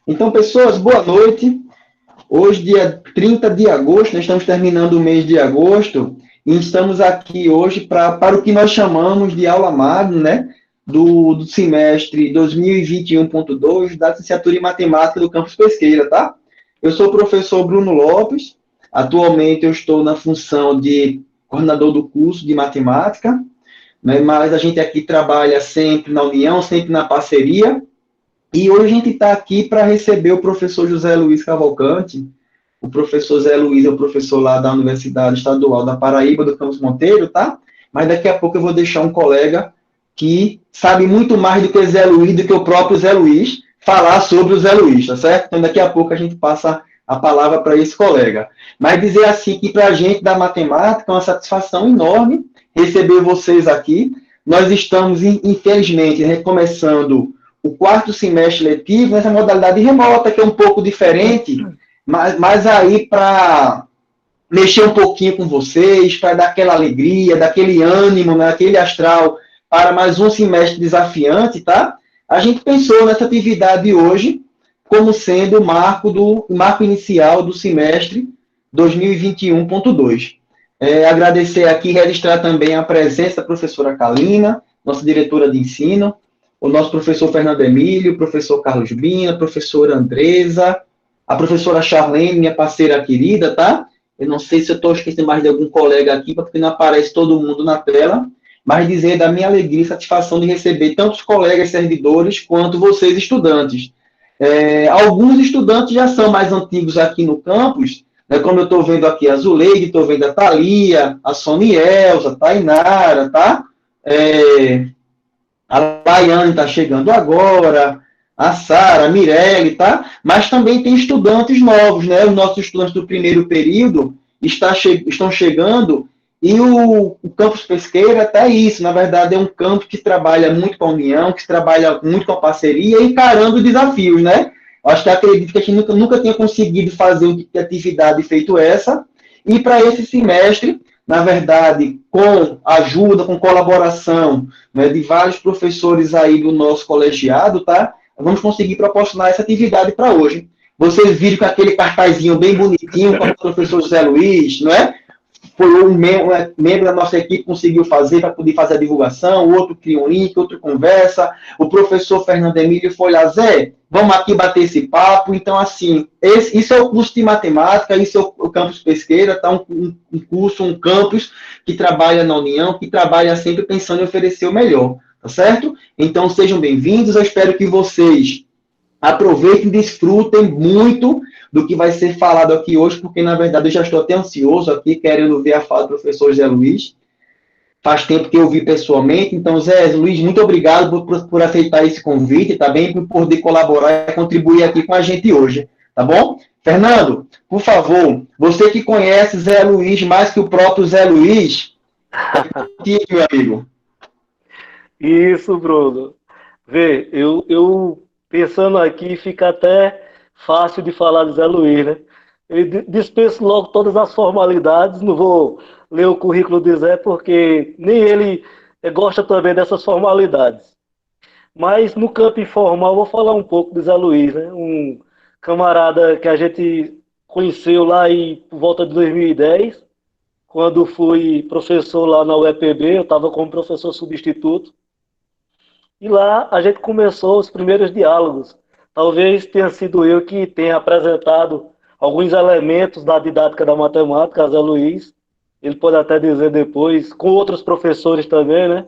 Então, pessoas, boa noite. Hoje, dia 30 de agosto, nós estamos terminando o mês de agosto e estamos aqui hoje para o que nós chamamos de aula magna, né? Do semestre 2021.2 da licenciatura em matemática do campus Pesqueira, tá? Eu sou o professor Bruno Lopes. Atualmente eu estou na função de coordenador do curso de matemática, né? Mas a gente aqui trabalha sempre na união, sempre na parceria. E hoje a gente está aqui para receber o professor José Luiz Cavalcante. O professor Zé Luiz é o professor lá da Universidade Estadual da Paraíba, do Campos Monteiro, tá? Mas daqui a pouco eu vou deixar um colega que sabe muito mais do que o Zé Luiz, do que o próprio Zé Luiz, falar sobre o Zé Luiz, tá certo? Então daqui a pouco a gente passa a palavra para esse colega. Mas dizer assim que para a gente da matemática é uma satisfação enorme receber vocês aqui. Nós estamos, infelizmente, recomeçando o quarto semestre letivo nessa modalidade remota, que é um pouco diferente, mas aí para mexer um pouquinho com vocês, para dar aquela alegria, daquele ânimo, né, aquele astral para mais um semestre desafiante, tá? A gente pensou nessa atividade hoje como sendo o marco inicial do semestre 2021.2. Agradecer aqui e registrar também a presença da professora Kalina, nossa diretora de ensino, o nosso professor Fernando Emílio, o professor Carlos Bina, a professora Andresa, a professora Charlene, minha parceira querida, tá? Eu não sei se eu estou esquecendo mais de algum colega aqui, porque não aparece todo mundo na tela, mas dizer da minha alegria e satisfação de receber tanto os colegas servidores quanto vocês, estudantes. Alguns estudantes já são mais antigos aqui no campus, né, como eu estou vendo aqui a Zuleide, estou vendo a Thalia, a Sonielza, a Tainara, tá? A Laiane está chegando agora, a Sara, a Mirelle, tá? Mas também tem estudantes novos, né? Os nossos estudantes do primeiro período estão chegando e o campus Pesqueira até isso, na verdade, é um campus que trabalha muito com a união, que trabalha muito com a parceria, encarando desafios, né? Acho que acredito que a gente nunca tenha conseguido fazer uma atividade feito essa, e para esse semestre, na verdade, com ajuda, com colaboração, né, de vários professores aí do nosso colegiado, tá? Vamos conseguir proporcionar essa atividade para hoje. Vocês viram com aquele cartazinho bem bonitinho, com o professor José Luiz, não é? Foi um membro da nossa equipe conseguiu fazer para poder fazer a divulgação, o outro cria um link, outro conversa, o professor Fernando Emílio foi lá, Zé, vamos aqui bater esse papo. Então, assim, isso é o curso de matemática, isso é o campus Pesqueira, tá? Um curso, um campus que trabalha na união, que trabalha sempre pensando em oferecer o melhor, tá certo? Então, sejam bem-vindos, eu espero que vocês aproveitem e desfrutem muito do que vai ser falado aqui hoje, porque, na verdade, eu já estou até ansioso aqui, querendo ver a fala do professor Zé Luiz. Faz tempo que eu vi pessoalmente. Então, Zé Luiz, muito obrigado por aceitar esse convite, tá bem? Por poder colaborar e contribuir aqui com a gente hoje, tá bom? Fernando, por favor, você que conhece Zé Luiz mais que o próprio Zé Luiz, é contigo, meu amigo. Isso, Bruno. Vê, eu pensando aqui, fica até fácil de falar de Zé Luiz, né? Eu dispenso logo todas as formalidades, não vou ler o currículo de Zé, porque nem ele gosta também dessas formalidades. Mas no campo informal, eu vou falar um pouco de Zé Luiz, né? Um camarada que a gente conheceu lá por volta de 2010, quando fui professor lá na UEPB, eu estava como professor substituto. E lá a gente começou os primeiros diálogos. Talvez tenha sido eu que tenha apresentado alguns elementos da didática da matemática a Zé Luiz. Ele pode até dizer depois, com outros professores também, né?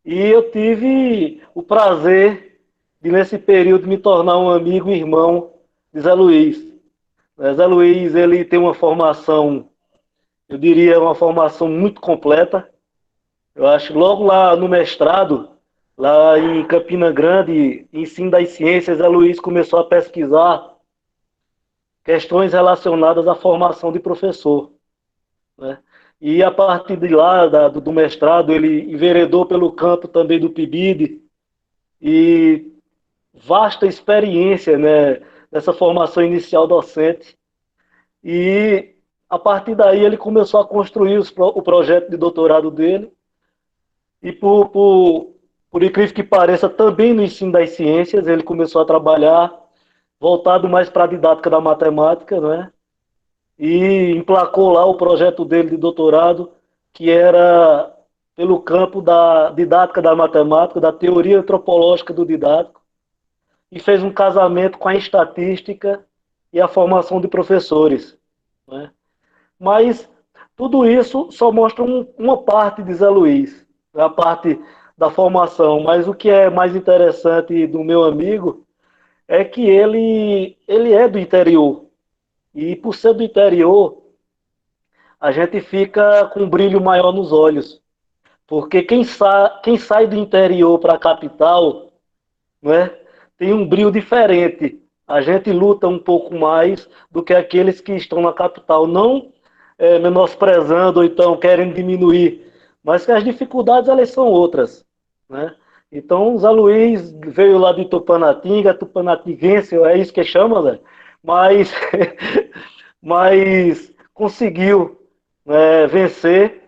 E eu tive o prazer de, nesse período, me tornar um amigo e irmão de Zé Luiz. Zé Luiz, ele tem uma formação, eu diria, uma formação muito completa. Eu acho que logo lá no mestrado, lá em Campina Grande, ensino das ciências, a Luiz começou a pesquisar questões relacionadas à formação de professor, né? E a partir de lá, do mestrado, ele enveredou pelo campo também do PIBID e vasta experiência, né, nessa formação inicial docente. E a partir daí ele começou a construir o projeto de doutorado dele e por incrível que pareça, também no ensino das ciências, ele começou a trabalhar voltado mais para a didática da matemática, né? E emplacou lá o projeto dele de doutorado, que era pelo campo da didática da matemática, da teoria antropológica do didático, e fez um casamento com a estatística e a formação de professores, né? Mas tudo isso só mostra uma parte de Zé Luiz, a parte da formação. Mas o que é mais interessante do meu amigo é que ele é do interior. E por ser do interior, a gente fica com um brilho maior nos olhos. Porque quem sai do interior para a capital, né, tem um brilho diferente. A gente luta um pouco mais do que aqueles que estão na capital. Não menosprezando ou então querendo diminuir, mas que as dificuldades elas são outras, né? Então, o Zé Luiz veio lá de Tupanatinga, Tupanatinguense, é isso que chama, né? Mas, mas conseguiu, né, vencer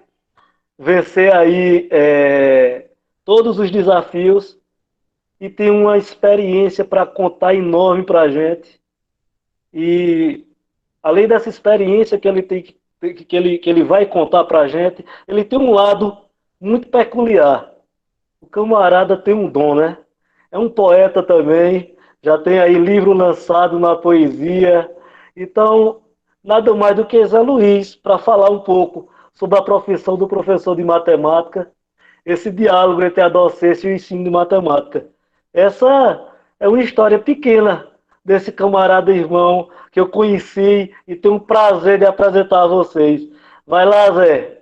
aí todos os desafios e tem uma experiência para contar enorme para a gente. E além dessa experiência que ele tem que ele vai contar para a gente, ele tem um lado muito peculiar. O camarada tem um dom, né? É um poeta também, já tem aí livro lançado na poesia. Então, nada mais do que Zé Luiz para falar um pouco sobre a profissão do professor de matemática, esse diálogo entre a docência e o ensino de matemática. Essa é uma história pequena desse camarada irmão que eu conheci e tenho o prazer de apresentar a vocês. Vai lá, Zé.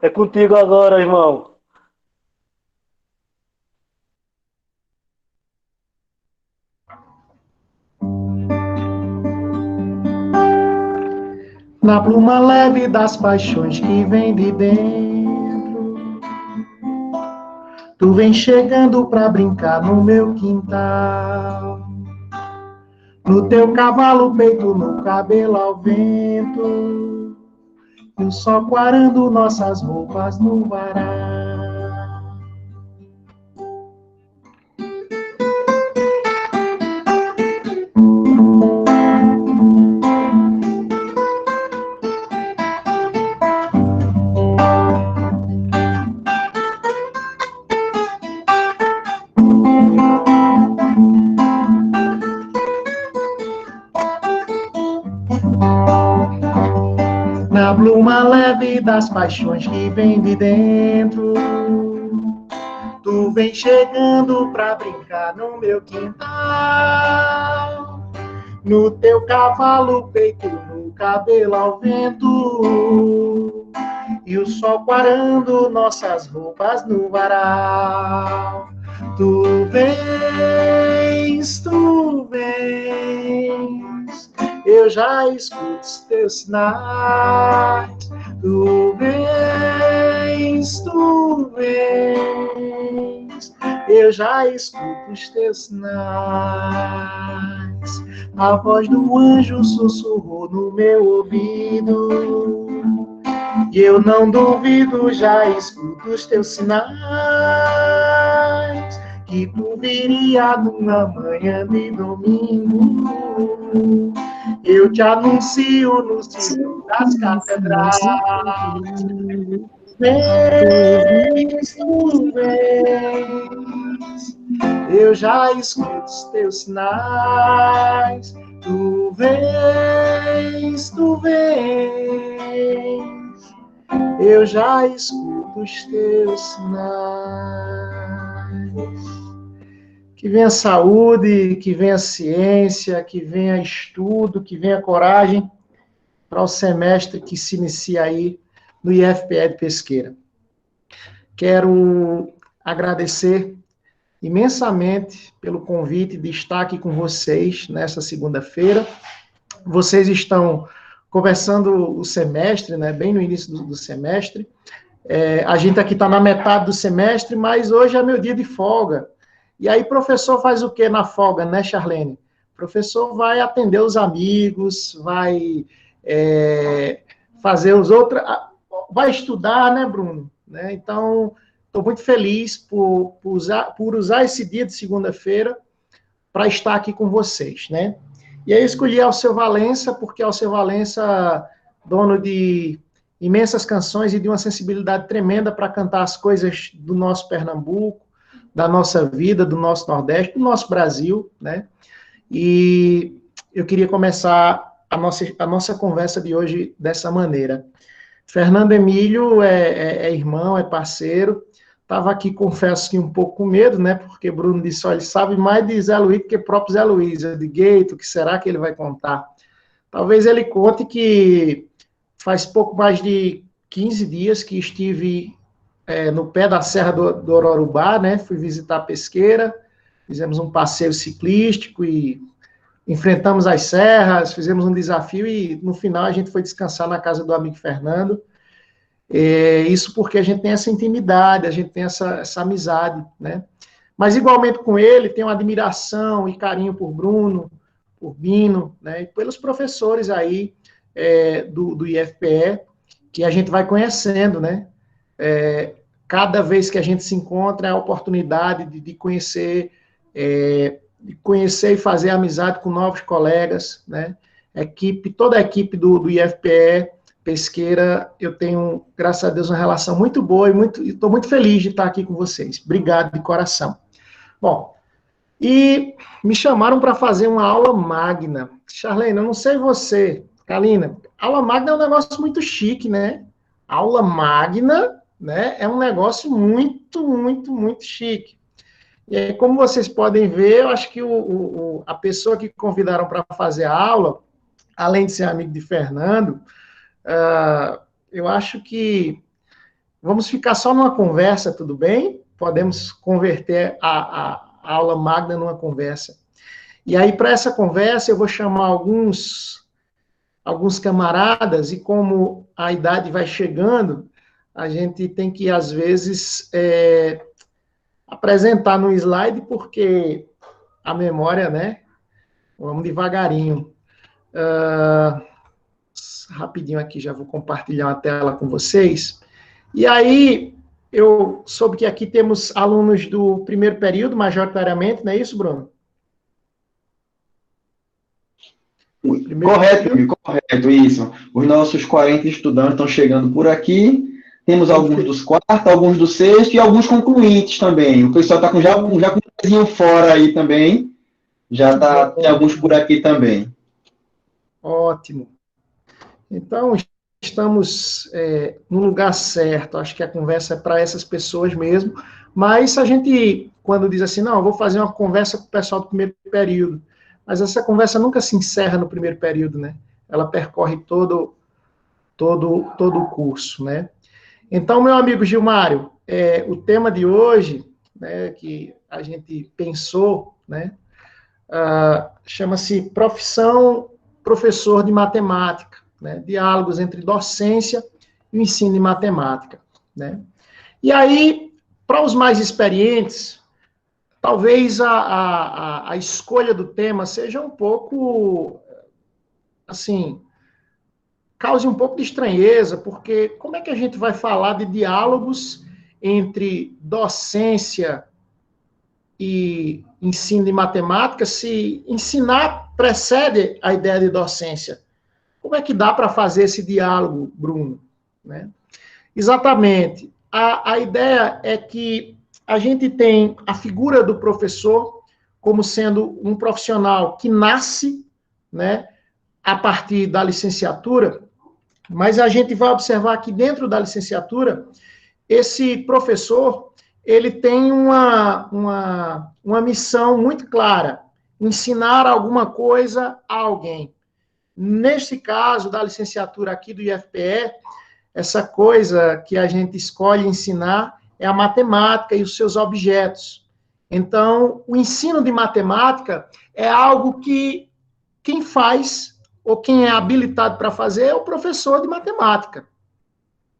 É contigo agora, irmão. Na pluma leve das paixões que vem de dentro, tu vem chegando pra brincar no meu quintal. No teu cavalo peito, no cabelo ao vento, e o sol quarando nossas roupas no varal. Na pluma leve das paixões que vem de dentro, tu vem chegando pra brincar no meu quintal. No teu cavalo peito, no cabelo ao vento, e o sol quarando nossas roupas no varal. Tu vens, eu já escuto os teus sinais. Tu vens, eu já escuto os teus sinais. A voz do anjo sussurrou no meu ouvido, e eu não duvido, já escuto os teus sinais, que tu viria numa manhã de domingo. Eu te anuncio no círculo das catedrais. Vens, tu vens, eu já escuto os teus sinais. Tu vens, eu já escuto os teus sinais. Que venha saúde, que venha ciência, que venha estudo, que venha coragem para o semestre que se inicia aí no IFPE de Pesqueira. Quero agradecer imensamente pelo convite de estar aqui com vocês nessa segunda-feira. Vocês estão conversando o semestre, né, bem no início do semestre. A gente aqui está na metade do semestre, mas hoje é meu dia de folga. E aí, professor faz o que na folga, né, Charlene? O professor vai atender os amigos, vai fazer os outros... Vai estudar, né, Bruno? Né? Então, estou muito feliz por usar esse dia de segunda-feira para estar aqui com vocês, né? E aí eu escolhi Alceu Valença, porque Alceu Valença, dono de imensas canções e de uma sensibilidade tremenda para cantar as coisas do nosso Pernambuco, da nossa vida, do nosso Nordeste, do nosso Brasil, né? E eu queria começar a nossa conversa de hoje dessa maneira. Fernando Emílio é irmão, é parceiro. Estava aqui, confesso que um pouco com medo, né? Porque Bruno disse, olha, ele sabe mais de Zé Luiz do que o próprio Zé Luiz. Eu digo, eita, o que será que ele vai contar? Talvez ele conte que faz pouco mais de 15 dias que estive no pé da Serra do Ororubá, né? Fui visitar a Pesqueira, fizemos um passeio ciclístico e enfrentamos as serras, fizemos um desafio e no final a gente foi descansar na casa do amigo Fernando. Isso porque a gente tem essa intimidade, a gente tem essa amizade, né? Mas igualmente com ele, tenho admiração e carinho por Bruno, por Bino, né? E pelos professores aí do IFPE, que a gente vai conhecendo, né? Cada vez que a gente se encontra, é a oportunidade de conhecer e fazer amizade com novos colegas, né? Toda a equipe do IFPE Pesqueira, eu tenho, graças a Deus, uma relação muito boa e estou muito feliz de estar aqui com vocês. Obrigado de coração. Bom, e me chamaram para fazer uma aula magna. Charlene, eu não sei você, Kalina, aula magna é um negócio muito chique, né? Aula magna, né, é um negócio muito, muito, muito chique. E aí, como vocês podem ver, eu acho que a pessoa que convidaram para fazer a aula, além de ser amigo de Fernando, eu acho que vamos ficar só numa conversa, tudo bem? Podemos converter a aula magna numa conversa. E aí, para essa conversa, eu vou chamar alguns camaradas, e como a idade vai chegando, a gente tem que, às vezes, apresentar no slide, porque a memória, né? Vamos devagarinho. Rapidinho aqui, já vou compartilhar uma tela com vocês. E aí, eu soube que aqui temos alunos do primeiro período, majoritariamente, não é isso, Bruno? Correto, isso. Os nossos 40 estudantes estão chegando por aqui. Temos alguns dos quartos, alguns do sexto e alguns concluintes também. O pessoal está já com um pezinho fora aí também. Tem alguns por aqui também. Ótimo. Então, estamos no lugar certo. Acho que a conversa é para essas pessoas mesmo. Mas a gente, quando diz assim, não, eu vou fazer uma conversa com o pessoal do primeiro período, mas essa conversa nunca se encerra no primeiro período, né? Ela percorre todo o curso, né? Então, meu amigo Gilmário, o tema de hoje, né, que a gente pensou, né, chama-se Profissão Professor de Matemática, né, diálogos entre docência e o ensino de matemática, né? E aí, para os mais experientes, talvez a escolha do tema seja um pouco, assim, cause um pouco de estranheza, porque como é que a gente vai falar de diálogos entre docência e ensino de matemática se ensinar precede a ideia de docência? Como é que dá para fazer esse diálogo, Bruno? Né? Exatamente. A ideia é que a gente tem a figura do professor como sendo um profissional que nasce, né, a partir da licenciatura, mas a gente vai observar que dentro da licenciatura, esse professor, ele tem uma missão muito clara, ensinar alguma coisa a alguém. Nesse caso da licenciatura aqui do IFPE, essa coisa que a gente escolhe ensinar é a matemática e os seus objetos. Então, o ensino de matemática é algo que quem faz ou quem é habilitado para fazer é o professor de matemática.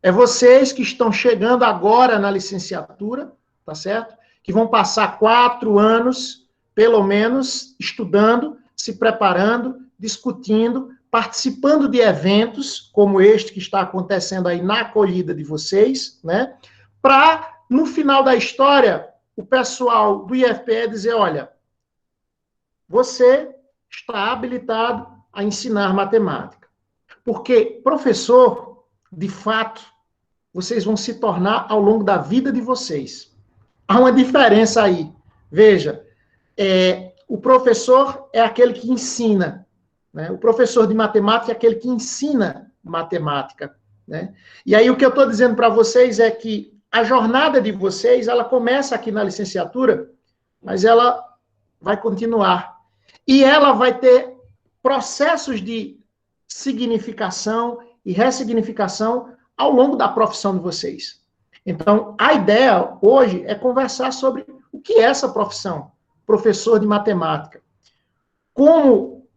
É vocês que estão chegando agora na licenciatura, tá certo? Que vão passar 4 anos, pelo menos, estudando, se preparando, discutindo, participando de eventos como este que está acontecendo aí na acolhida de vocês, né? Para, no final da história, o pessoal do IFPE dizer, olha, você está habilitado a ensinar matemática. Porque professor, de fato, vocês vão se tornar ao longo da vida de vocês. Há uma diferença aí. Veja, o professor é aquele que ensina, né? O professor de matemática é aquele que ensina matemática, né? E aí o que eu estou dizendo para vocês é que a jornada de vocês, ela começa aqui na licenciatura, mas ela vai continuar. E ela vai ter processos de significação e ressignificação ao longo da profissão de vocês. Então, a ideia hoje é conversar sobre o que é essa profissão, professor de matemática. Como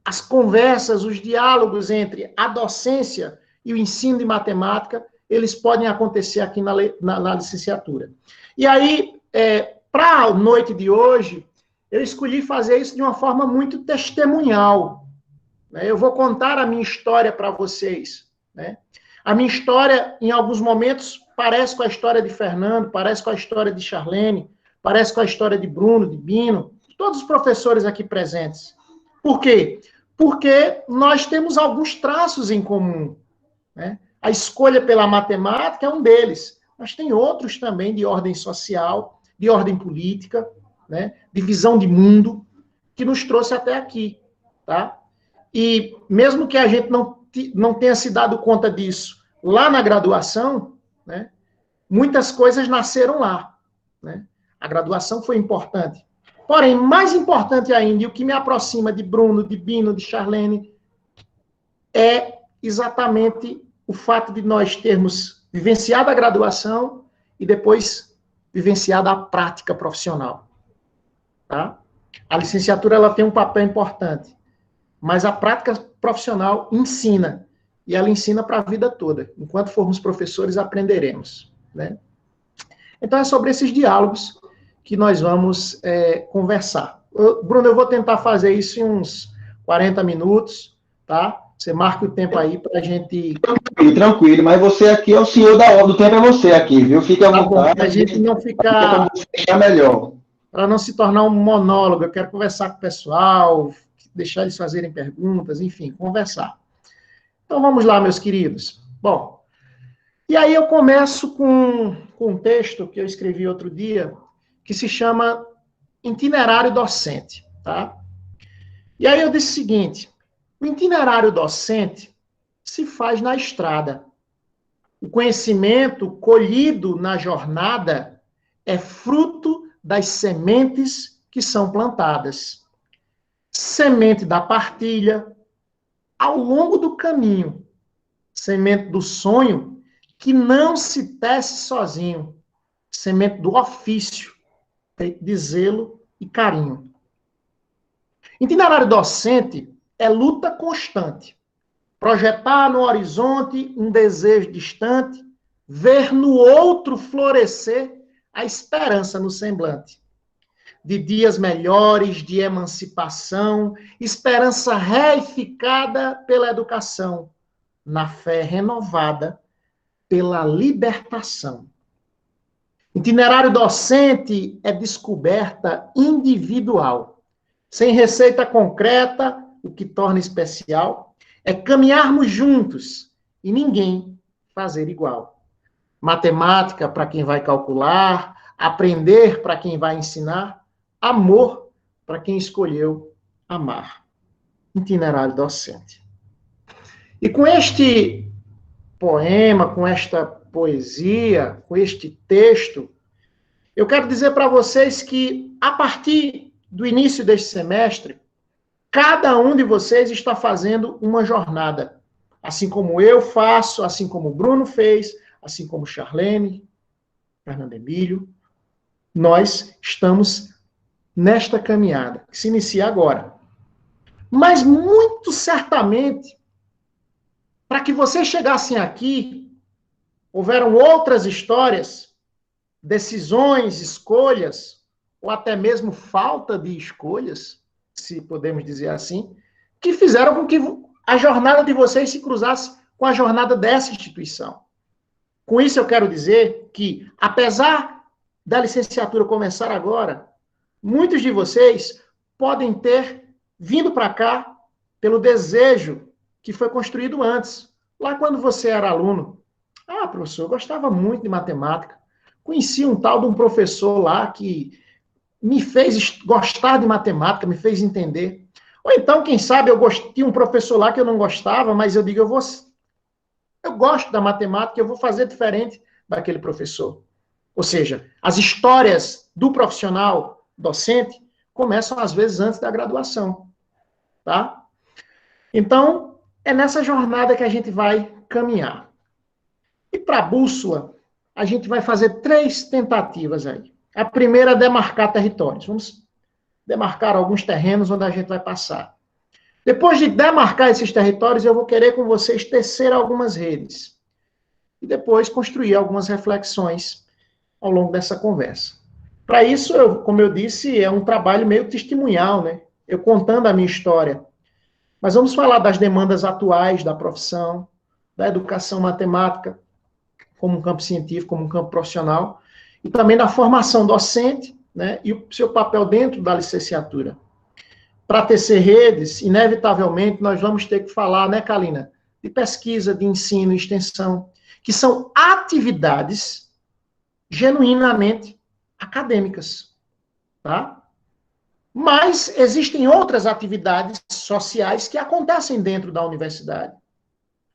as conversas, os diálogos entre a docência e o ensino de matemática, eles podem acontecer aqui na licenciatura. E aí, para a noite de hoje, eu escolhi fazer isso de uma forma muito testemunhal. Né? Eu vou contar a minha história para vocês. Né? A minha história, em alguns momentos, parece com a história de Fernando, parece com a história de Charlene, parece com a história de Bruno, de Bino, de todos os professores aqui presentes. Por quê? Porque nós temos alguns traços em comum. Né? A escolha pela matemática é um deles, mas tem outros também de ordem social, de ordem política, né? De visão de mundo, que nos trouxe até aqui. Tá? E mesmo que a gente não tenha se dado conta disso lá na graduação, né? Muitas coisas nasceram lá. Né? A graduação foi importante. Porém, mais importante ainda, e o que me aproxima de Bruno, de Bino, de Charlene, é exatamente o fato de nós termos vivenciado a graduação e depois vivenciado a prática profissional. Tá? A licenciatura ela tem um papel importante, mas a prática profissional ensina, e ela ensina para a vida toda. Enquanto formos professores, aprenderemos. Né? Então, é sobre esses diálogos que nós vamos conversar. Bruno, eu vou tentar fazer isso em uns 40 minutos, tá? Você marca o tempo aí para a gente... Tranquilo, mas você aqui é o senhor do tempo, é você aqui, viu? Fica à vontade. A gente não ficar... É melhor. Para não se tornar um monólogo, eu quero conversar com o pessoal, deixar eles fazerem perguntas, enfim, conversar. Então, vamos lá, meus queridos. Bom, e aí eu começo com um texto que eu escrevi outro dia, que se chama Itinerário Docente, tá? E aí eu disse o seguinte: o itinerário docente se faz na estrada. O conhecimento colhido na jornada é fruto das sementes que são plantadas. Semente da partilha, ao longo do caminho. Semente do sonho, que não se tece sozinho. Semente do ofício, de zelo e carinho. Itinerário docente é luta constante. Projetar no horizonte um desejo distante, ver no outro florescer a esperança no semblante. De dias melhores, de emancipação, esperança reificada pela educação, na fé renovada pela libertação. Itinerário docente é descoberta individual, sem receita concreta, o que torna especial é caminharmos juntos e ninguém fazer igual. Matemática para quem vai calcular, aprender para quem vai ensinar, amor para quem escolheu amar. Itinerário docente. E com este poema, com esta poesia, com este texto, eu quero dizer para vocês que, a partir do início deste semestre, cada um de vocês está fazendo uma jornada. Assim como eu faço, assim como o Bruno fez, assim como Charlene, Fernando Emílio, nós estamos nesta caminhada, que se inicia agora. Mas, muito certamente, para que vocês chegassem aqui, houveram outras histórias, decisões, escolhas, ou até mesmo falta de escolhas, se podemos dizer assim, que fizeram com que a jornada de vocês se cruzasse com a jornada dessa instituição. Com isso eu quero dizer que, apesar da licenciatura começar agora, muitos de vocês podem ter vindo para cá pelo desejo que foi construído antes. Lá quando você era aluno, professor, eu gostava muito de matemática. Conheci um tal de um professor lá que me fez gostar de matemática, me fez entender. Ou então, quem sabe, tinha um professor lá que eu não gostava, mas eu digo, eu gosto da matemática, eu vou fazer diferente daquele professor. Ou seja, as histórias do profissional docente começam, às vezes, antes da graduação. Tá? Então, é nessa jornada que a gente vai caminhar. E para a bússola, a gente vai fazer 3 tentativas aí. A primeira é demarcar territórios. Vamos demarcar alguns terrenos onde a gente vai passar. Depois de demarcar esses territórios, eu vou querer com vocês tecer algumas redes. E depois construir algumas reflexões ao longo dessa conversa. Para isso, como eu disse, é um trabalho meio testemunhal, né? Eu contando a minha história. Mas vamos falar das demandas atuais da profissão, da educação matemática, como um campo científico, como um campo profissional, e também da formação docente, né, e o seu papel dentro da licenciatura. Para tecer redes, inevitavelmente, nós vamos ter que falar, né, Kalina, de pesquisa, de ensino e extensão, que são atividades genuinamente acadêmicas, tá? Mas existem outras atividades sociais que acontecem dentro da universidade.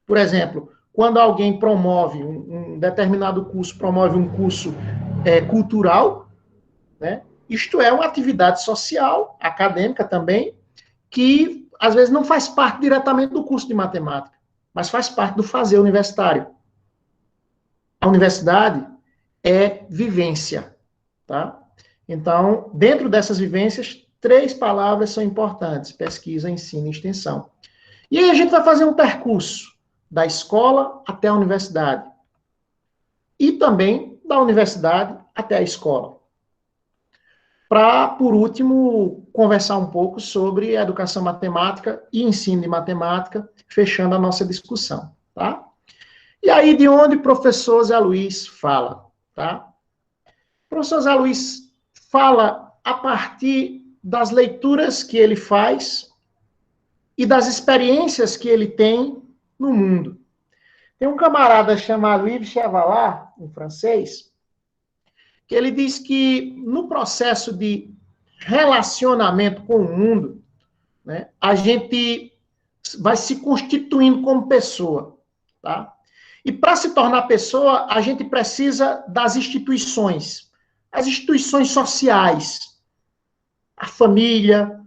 Por exemplo, quando alguém promove um determinado curso, promove um curso cultural, né? Isto é uma atividade social, acadêmica também, que às vezes não faz parte diretamente do curso de matemática, mas faz parte do fazer universitário. A universidade é vivência, tá? Então, dentro dessas vivências, 3 palavras são importantes: pesquisa, ensino e extensão. E aí a gente vai fazer um percurso da escola até a universidade. E também da universidade até a escola. Para, por último, conversar um pouco sobre a educação matemática e ensino de matemática, fechando a nossa discussão, tá? E aí, de onde o professor Zé Luiz fala, tá? O professor Zé Luiz fala a partir das leituras que ele faz e das experiências que ele tem no mundo. Tem um camarada chamado Yves Chevallard, em francês, que ele diz que no processo de relacionamento com o mundo, né, a gente vai se constituindo como pessoa, tá? E para se tornar pessoa, a gente precisa das instituições, as instituições sociais, a família,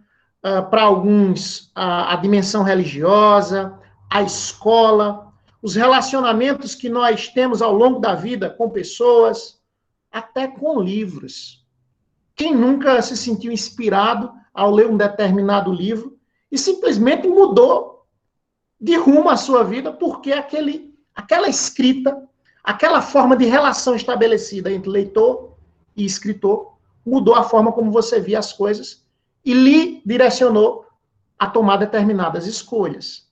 para alguns a dimensão religiosa, a escola, os relacionamentos que nós temos ao longo da vida com pessoas, até com livros. Quem nunca se sentiu inspirado ao ler um determinado livro e simplesmente mudou de rumo a sua vida porque aquela escrita, aquela forma de relação estabelecida entre leitor e escritor mudou a forma como você via as coisas e lhe direcionou a tomar determinadas escolhas.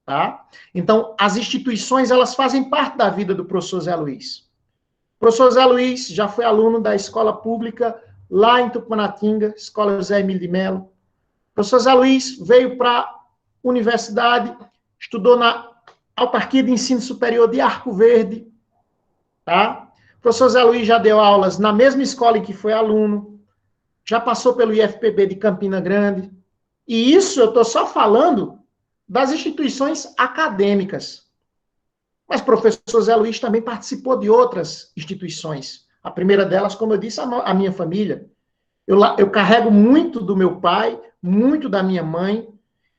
Tá? Então, as instituições, elas fazem parte da vida do professor Zé Luiz. O professor Zé Luiz já foi aluno da escola pública lá em Tupanatinga, Escola José Emílio de Mello. O professor Zé Luiz veio para a universidade, estudou na Autarquia de Ensino Superior de Arco Verde. Tá? O professor Zé Luiz já deu aulas na mesma escola em que foi aluno, já passou pelo IFPB de Campina Grande. E isso eu estou só falando das instituições acadêmicas. Mas o professor Zé Luiz também participou de outras instituições. A primeira delas, como eu disse, a minha família. Eu carrego muito do meu pai, muito da minha mãe,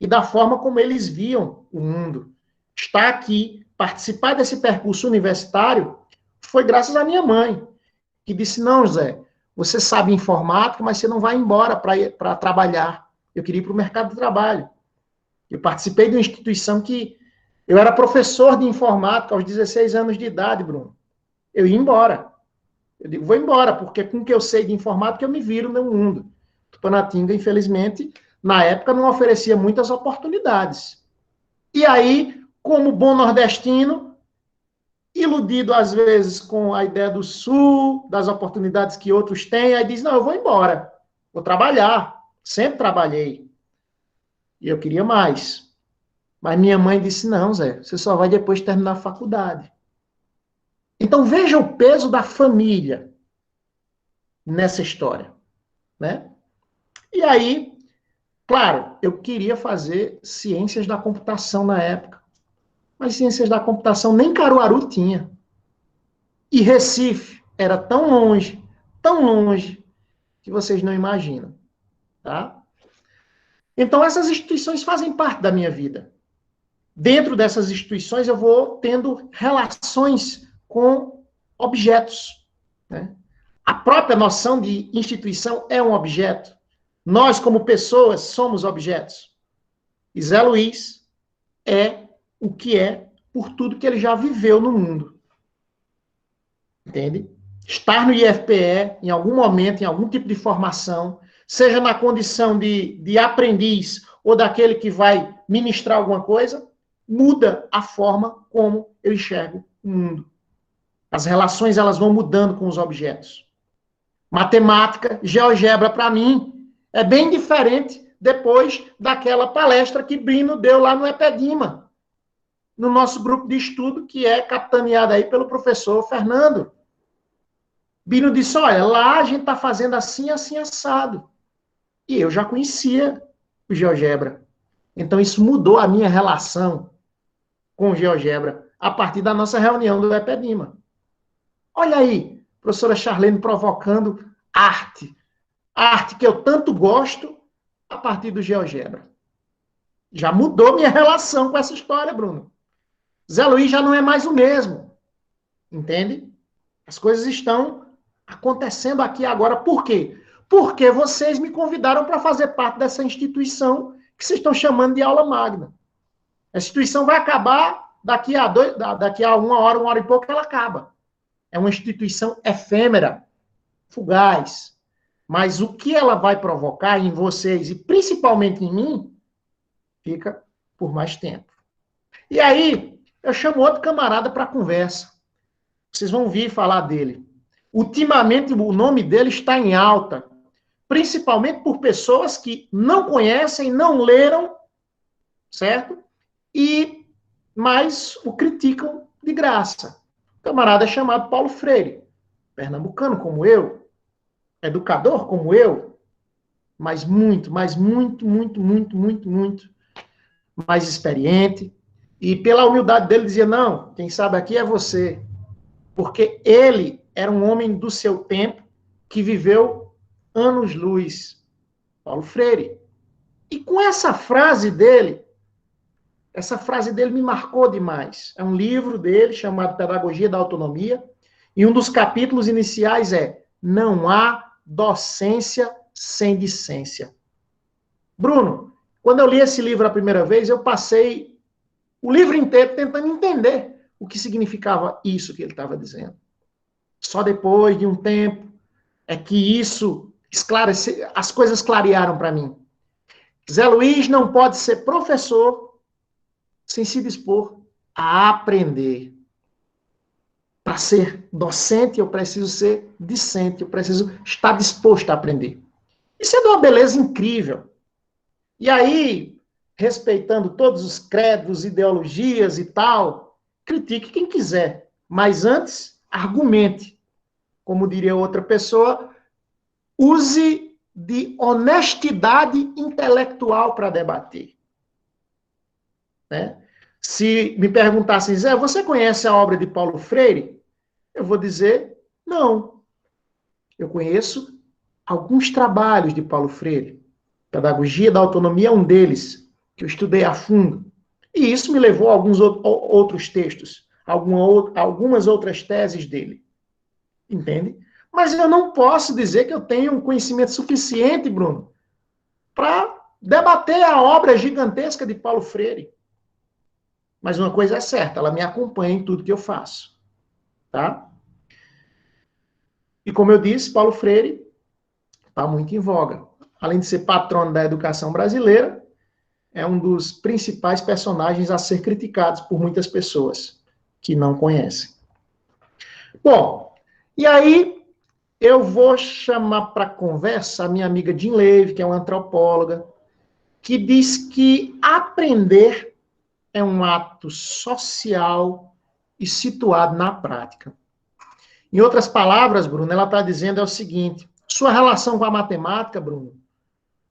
e da forma como eles viam o mundo. Estar aqui, participar desse percurso universitário, foi graças à minha mãe, que disse, não, Zé, você sabe informática, mas você não vai embora para trabalhar. Eu queria ir para o mercado de trabalho. Eu participei de uma instituição que eu era professor de informática aos 16 anos de idade, Bruno. Eu ia embora. Eu digo, vou embora, porque com o que eu sei de informática eu me viro no mundo. Tupanatinga, infelizmente, na época não oferecia muitas oportunidades. E aí, como bom nordestino, iludido às vezes com a ideia do Sul, das oportunidades que outros têm, aí diz, não, eu vou embora, vou trabalhar, Sempre trabalhei. E eu queria mais. Mas minha mãe disse, não, Zé, você só vai depois de terminar a faculdade. Então veja o peso da família nessa história, né? E aí, claro, eu queria fazer ciências da computação na época. Mas ciências da computação nem Caruaru tinha. E Recife era tão longe, que vocês não imaginam, tá? Então, essas instituições fazem parte da minha vida. Dentro dessas instituições, eu vou tendo relações com objetos, né? A própria noção de instituição é um objeto. Nós, como pessoas, somos objetos. E Zé Luiz é o que é por tudo que ele já viveu no mundo. Entende? Estar no IFPE, em algum momento, em algum tipo de formação, seja na condição de aprendiz ou daquele que vai ministrar alguma coisa, muda a forma como eu enxergo o mundo. As relações, elas vão mudando com os objetos. Matemática, GeoGebra, para mim, é bem diferente depois daquela palestra que Brino deu lá no EPEDIMA, no nosso grupo de estudo, que é capitaneado aí pelo professor Fernando. Brino disse, olha, lá a gente está fazendo assim, assim, assado. E eu já conhecia o GeoGebra. Então, isso mudou a minha relação com o GeoGebra a partir da nossa reunião do EPEDIMA. Olha aí, professora Charlene provocando arte. A arte que eu tanto gosto a partir do GeoGebra. Já mudou minha relação com essa história, Bruno. Zé Luiz já não é mais o mesmo. Entende? As coisas estão acontecendo aqui agora. Por quê? Porque vocês me convidaram para fazer parte dessa instituição que vocês estão chamando de aula magna. A instituição vai acabar daqui a uma hora e pouco, ela acaba. É uma instituição efêmera, fugaz. Mas o que ela vai provocar em vocês, e principalmente em mim, fica por mais tempo. E aí, eu chamo outro camarada para conversa. Vocês vão ouvir falar dele. Ultimamente, o nome dele está em alta, principalmente por pessoas que não conhecem, não leram, certo? Mas o criticam de graça. O camarada é chamado Paulo Freire, pernambucano como eu, educador como eu, mas muito mais experiente. E pela humildade dele dizia, não, quem sabe aqui é você. Porque ele era um homem do seu tempo que viveu anos-luz. Paulo Freire. E com essa frase dele me marcou demais. É um livro dele chamado Pedagogia da Autonomia, e um dos capítulos iniciais é Não há docência sem discência. Bruno, quando eu li esse livro a primeira vez, eu passei o livro inteiro tentando entender o que significava isso que ele estava dizendo. Só depois de um tempo é que isso as coisas clarearam para mim. Zé Luiz não pode ser professor sem se dispor a aprender. Para ser docente, eu preciso ser discente, eu preciso estar disposto a aprender. Isso é de uma beleza incrível. E aí, respeitando todos os credos, ideologias e tal, critique quem quiser. Mas antes, argumente. Como diria outra pessoa, use de honestidade intelectual para debater. Né? Se me perguntassem, Zé, você conhece a obra de Paulo Freire? Eu vou dizer, não. Eu conheço alguns trabalhos de Paulo Freire. Pedagogia da Autonomia é um deles, que eu estudei a fundo. E isso me levou a alguns outros textos, algumas outras teses dele. Entende? Mas eu não posso dizer que eu tenho um conhecimento suficiente, Bruno, para debater a obra gigantesca de Paulo Freire. Mas uma coisa é certa, ela me acompanha em tudo que eu faço. Tá? E como eu disse, Paulo Freire está muito em voga. Além de ser patrono da educação brasileira, é um dos principais personagens a ser criticados por muitas pessoas que não conhecem. Bom, e aí eu vou chamar para conversa a minha amiga Jean Levy, que é uma antropóloga, que diz que aprender é um ato social e situado na prática. Em outras palavras, Bruno, ela está dizendo é o seguinte: sua relação com a matemática, Bruno,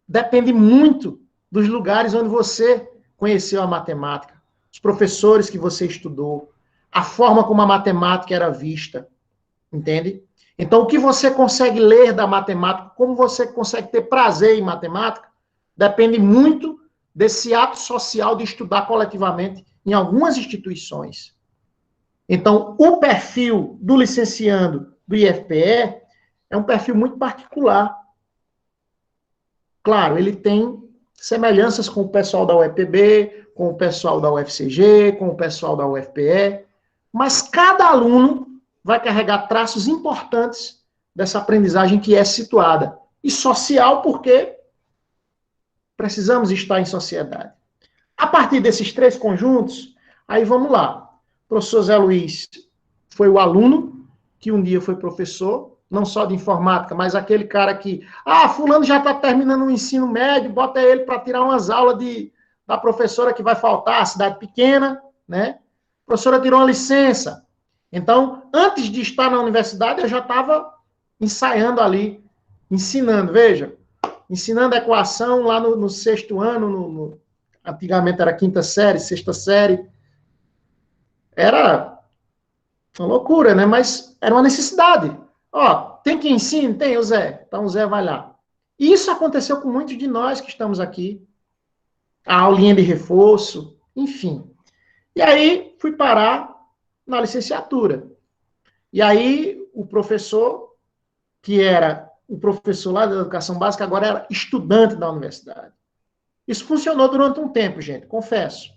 depende muito dos lugares onde você conheceu a matemática, os professores que você estudou, a forma como a matemática era vista, entende? Então, o que você consegue ler da matemática, como você consegue ter prazer em matemática, depende muito desse ato social de estudar coletivamente em algumas instituições. Então, o perfil do licenciando do IFPE é um perfil muito particular. Claro, ele tem semelhanças com o pessoal da UEPB, com o pessoal da UFCG, com o pessoal da UFPE, mas cada aluno vai carregar traços importantes dessa aprendizagem que é situada. E social, porque precisamos estar em sociedade. A partir desses três conjuntos, aí vamos lá. O professor Zé Luiz foi o aluno que um dia foi professor, não só de informática, mas aquele cara que, fulano já está terminando o ensino médio, bota ele para tirar umas aulas da professora que vai faltar, cidade pequena, né? A professora tirou uma licença. Então, antes de estar na universidade, eu já estava ensaiando ali, ensinando, veja, ensinando equação lá no sexto ano, antigamente era quinta série, sexta série. Era uma loucura, né? Mas era uma necessidade. Tem que ensino? Tem, o Zé. Então o Zé vai lá. E isso aconteceu com muitos de nós que estamos aqui. A aulinha de reforço, enfim. E aí fui parar na licenciatura. E aí o professor, que era o professor lá da educação básica, agora era estudante da universidade. Isso funcionou durante um tempo, gente, confesso.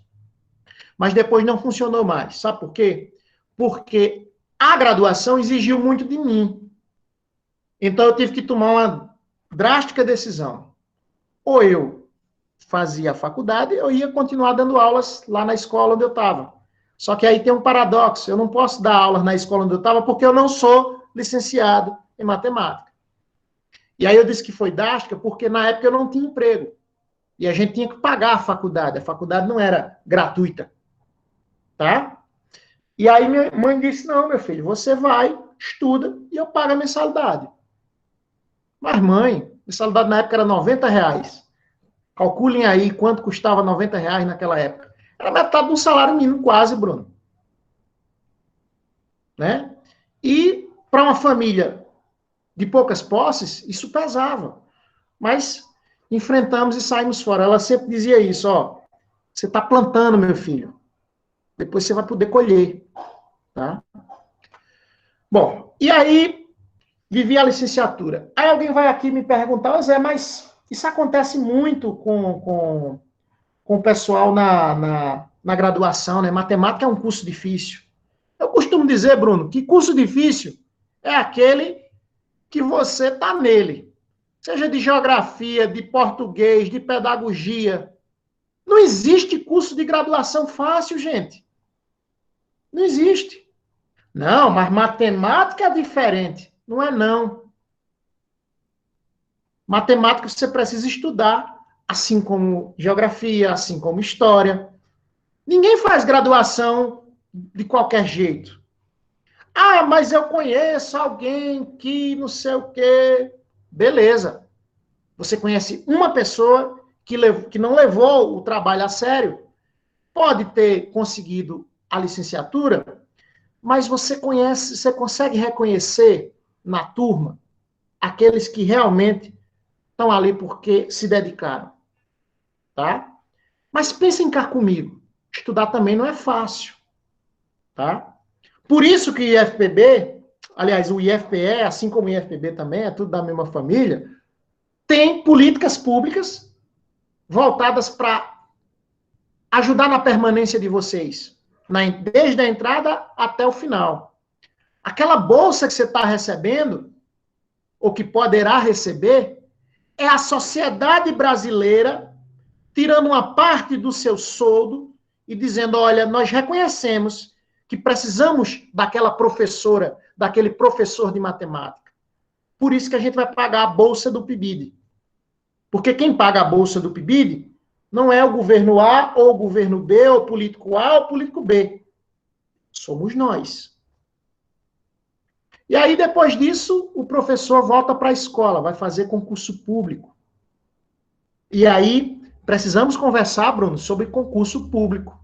Mas depois não funcionou mais. Sabe por quê? Porque a graduação exigiu muito de mim. Então eu tive que tomar uma drástica decisão. Ou eu fazia a faculdade, ou ia continuar dando aulas lá na escola onde eu estava. Só que aí tem um paradoxo. Eu não posso dar aulas na escola onde eu estava porque eu não sou licenciado em matemática. E aí eu disse que foi drástica porque na época eu não tinha emprego. E a gente tinha que pagar a faculdade. A faculdade não era gratuita. Tá? E aí minha mãe disse, não, meu filho, você vai, estuda e eu pago a mensalidade. Mas mãe, a mensalidade na época era R$90. Calculem aí quanto custava R$90 naquela época. Era metade de um salário mínimo quase, Bruno. Né? E para uma família de poucas posses, isso pesava. Mas enfrentamos e saímos fora. Ela sempre dizia isso, você está plantando, meu filho. Depois você vai poder colher. Tá? Bom, e aí vivi a licenciatura. Aí alguém vai aqui me perguntar, Zé, mas isso acontece muito com o pessoal na graduação, né? Matemática é um curso difícil. Eu costumo dizer, Bruno, que curso difícil é aquele que você está nele. Seja de geografia, de português, de pedagogia. Não existe curso de graduação fácil, gente. Não existe. Não, mas matemática é diferente. Não é, não. Matemática você precisa estudar, assim como geografia, assim como história. Ninguém faz graduação de qualquer jeito. Mas eu conheço alguém que não sei o quê. Beleza. Você conhece uma pessoa que não levou o trabalho a sério, pode ter conseguido a licenciatura, mas você consegue reconhecer na turma aqueles que realmente estão ali porque se dedicaram, tá? Mas pensem cá comigo, estudar também não é fácil, tá? Por isso que o IFPB, aliás, o IFPE, assim como o IFPB também, é tudo da mesma família, tem políticas públicas voltadas para ajudar na permanência de vocês, desde a entrada até o final. Aquela bolsa que você está recebendo, ou que poderá receber, é a sociedade brasileira tirando uma parte do seu soldo e dizendo, olha, nós reconhecemos que precisamos daquela professora, daquele professor de matemática. Por isso que a gente vai pagar a bolsa do PIBID. Porque quem paga a bolsa do PIBID não é o governo A, ou o governo B, ou o político A, ou o político B. Somos nós. E aí, depois disso, o professor volta para a escola, vai fazer concurso público. E aí, precisamos conversar, Bruno, sobre concurso público.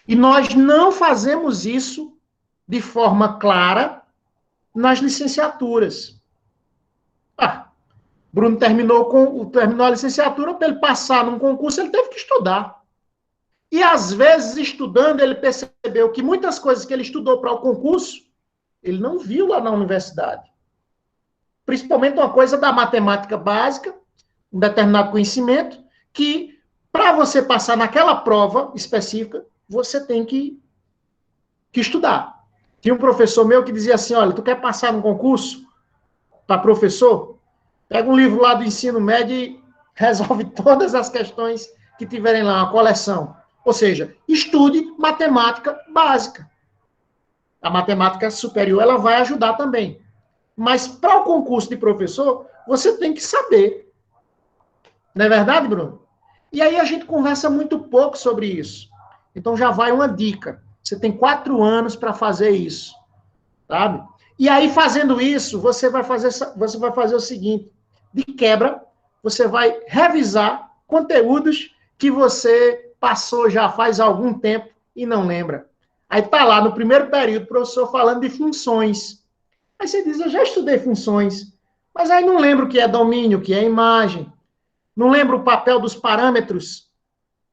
E nós não fazemos isso de forma clara nas licenciaturas. Bruno terminou a licenciatura, para ele passar num concurso, ele teve que estudar. E, às vezes, estudando, ele percebeu que muitas coisas que ele estudou para o concurso, ele não viu lá na universidade. Principalmente uma coisa da matemática básica, um determinado conhecimento, que, para você passar naquela prova específica, você tem que estudar. Tinha um professor meu que dizia assim, olha, tu quer passar num concurso para professor? Pega um livro lá do ensino médio e resolve todas as questões que tiverem lá, uma coleção. Ou seja, estude matemática básica. A matemática superior, ela vai ajudar também. Mas para o concurso de professor, você tem que saber. Não é verdade, Bruno? E aí a gente conversa muito pouco sobre isso. Então já vai uma dica. Você tem 4 anos para fazer isso. Sabe? E aí, fazendo isso, você vai fazer o seguinte. De quebra, você vai revisar conteúdos que você passou já faz algum tempo e não lembra. Aí tá lá no primeiro período o professor falando de funções. Aí você diz, eu já estudei funções, mas aí não lembro o que é domínio, o que é imagem, não lembro o papel dos parâmetros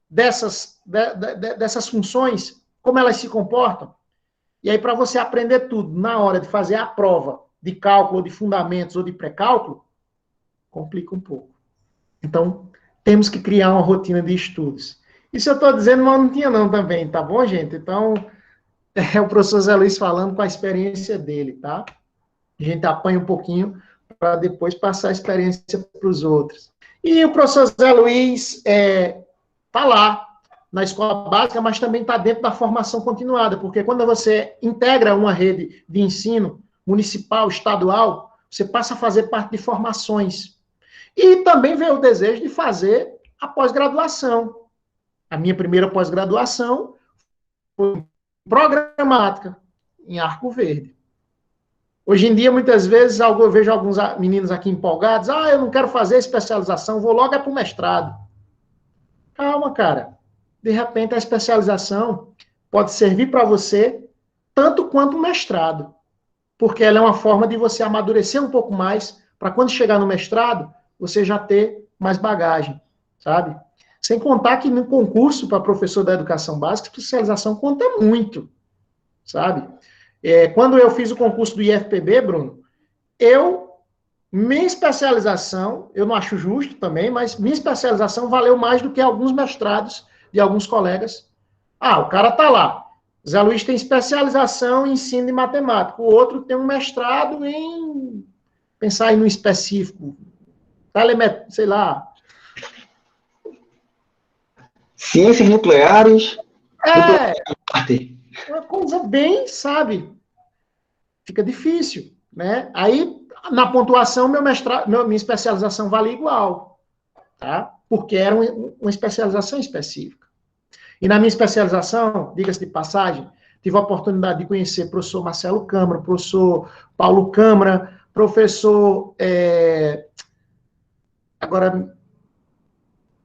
dessas funções, como elas se comportam. E aí, para você aprender tudo na hora de fazer a prova de cálculo, ou de fundamentos, ou de pré-cálculo, complica um pouco. Então, temos que criar uma rotina de estudos. Isso eu estou dizendo, mas não tinha não também, tá bom, gente? Então, é o professor Zé Luiz falando com a experiência dele, tá? A gente apanha um pouquinho para depois passar a experiência para os outros. E o professor Zé Luiz está lá na escola básica, mas também está dentro da formação continuada, porque quando você integra uma rede de ensino municipal, estadual, você passa a fazer parte de formações. E também veio o desejo de fazer a pós-graduação. A minha primeira pós-graduação foi em programática, em Arco Verde. Hoje em dia, muitas vezes, eu vejo alguns meninos aqui empolgados, eu não quero fazer especialização, vou logo para o mestrado. Calma, cara. De repente, a especialização pode servir para você tanto quanto o mestrado, porque ela é uma forma de você amadurecer um pouco mais, para quando chegar no mestrado, você já ter mais bagagem, sabe? Sem contar que no concurso para professor da educação básica, a especialização conta muito, sabe? Quando eu fiz o concurso do IFPB, Bruno, minha especialização, eu não acho justo também, mas minha especialização valeu mais do que alguns mestrados de alguns colegas. O cara tá lá. Zé Luiz tem especialização em ensino de matemática, o outro tem um mestrado em pensar em um específico, sei lá. Ciências nucleares. Uma coisa bem, sabe? Fica difícil, né? Aí, na pontuação, minha especialização vale igual, tá? Porque era uma especialização específica. E na minha especialização, diga-se de passagem, tive a oportunidade de conhecer o professor Marcelo Câmara, o professor Paulo Câmara, professor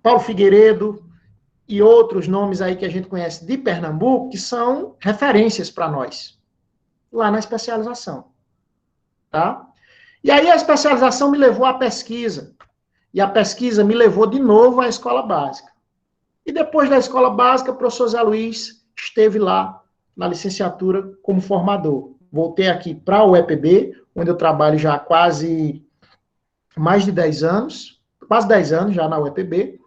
Paulo Figueiredo e outros nomes aí que a gente conhece de Pernambuco, que são referências para nós, lá na especialização, tá? E aí a especialização me levou à pesquisa, e a pesquisa me levou de novo à escola básica. E depois da escola básica, o professor Zé Luiz esteve lá na licenciatura como formador. Voltei aqui para o UEPB, onde eu trabalho já há quase mais de 10 anos, quase 10 anos já na UEPB.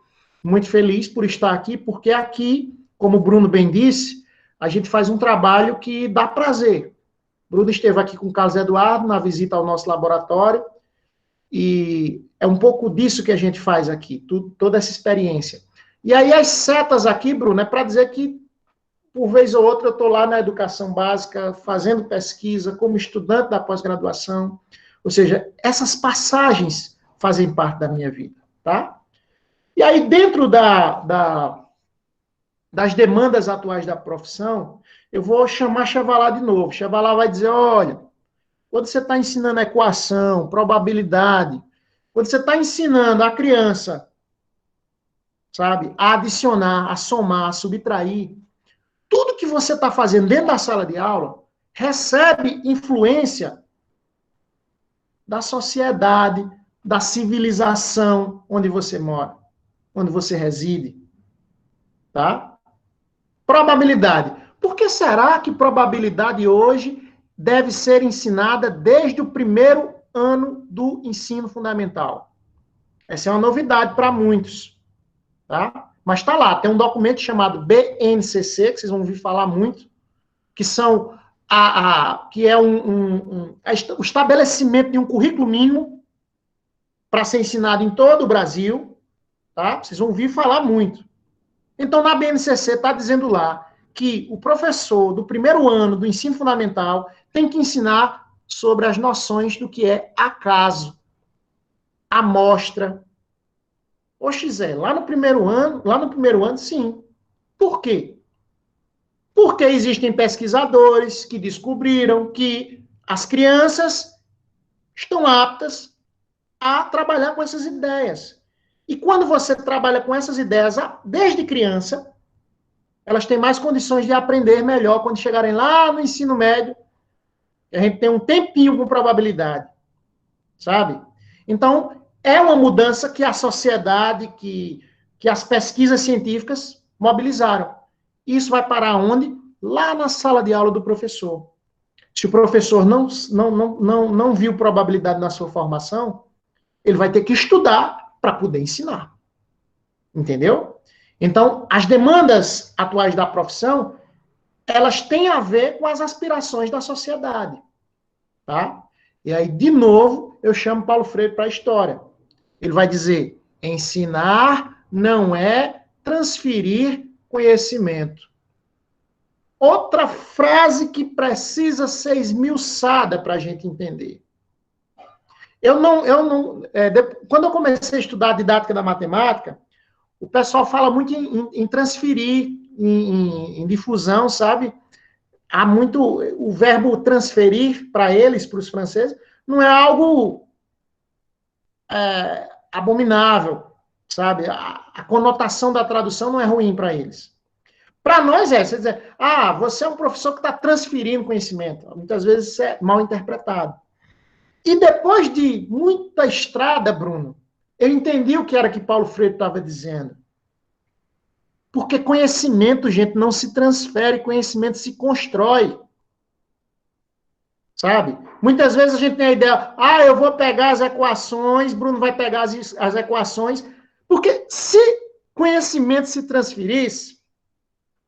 Muito feliz por estar aqui, porque aqui, como o Bruno bem disse, a gente faz um trabalho que dá prazer. O Bruno esteve aqui com o Carlos Eduardo na visita ao nosso laboratório, e é um pouco disso que a gente faz aqui, toda essa experiência. E aí as setas aqui, Bruno, é para dizer que, por vez ou outra, eu estou lá na educação básica, fazendo pesquisa, como estudante da pós-graduação, Ou seja, essas passagens fazem parte da minha vida, tá? E aí, dentro das demandas atuais da profissão, eu vou chamar Chavalat de novo. Chavalat vai dizer, olha, quando você está ensinando equação, probabilidade, quando você está ensinando a criança, sabe, a adicionar, a somar, a subtrair, tudo que você está fazendo dentro da sala de aula recebe influência da sociedade, da civilização onde você mora, onde você reside, tá? Probabilidade. Por que será que probabilidade hoje deve ser ensinada desde o primeiro ano do ensino fundamental? Essa é uma novidade para muitos, tá? Mas está lá, tem um documento chamado BNCC, que vocês vão ouvir falar muito, que são que é o estabelecimento de um currículo mínimo para ser ensinado em todo o Brasil, tá? Vocês vão ouvir falar muito. Então, na BNCC está dizendo lá que o professor do primeiro ano do ensino fundamental tem que ensinar sobre as noções do que é acaso, amostra. Oxe, Zé, lá no primeiro ano, sim. Por quê? Porque existem pesquisadores que descobriram que as crianças estão aptas a trabalhar com essas ideias. E quando você trabalha com essas ideias desde criança, elas têm mais condições de aprender melhor quando chegarem lá no ensino médio. A gente tem um tempinho com probabilidade, sabe? Então, é uma mudança que a sociedade, que as pesquisas científicas mobilizaram. Isso vai parar onde? Lá na sala de aula do professor. Se o professor não viu probabilidade na sua formação, ele vai ter que estudar para poder ensinar. Entendeu? Então, as demandas atuais da profissão, elas têm a ver com as aspirações da sociedade. Tá? E aí, de novo, eu chamo Paulo Freire para a história. Ele vai dizer, ensinar não é transferir conhecimento. Outra frase que precisa ser esmiuçada para a gente entender. Quando eu comecei a estudar a didática da matemática, o pessoal fala muito em transferir, em difusão, sabe? Há muito... O verbo transferir, para eles, para os franceses, não é algo abominável, sabe? A conotação da tradução não é ruim para eles. Para nós você dizer, você é um professor que está transferindo conhecimento. Muitas vezes isso é mal interpretado. E depois de muita estrada, Bruno, eu entendi o que era que Paulo Freire estava dizendo. Porque conhecimento, gente, não se transfere, conhecimento se constrói. Sabe? Muitas vezes a gente tem a ideia, eu vou pegar as equações, Bruno vai pegar as equações, porque se conhecimento se transferisse,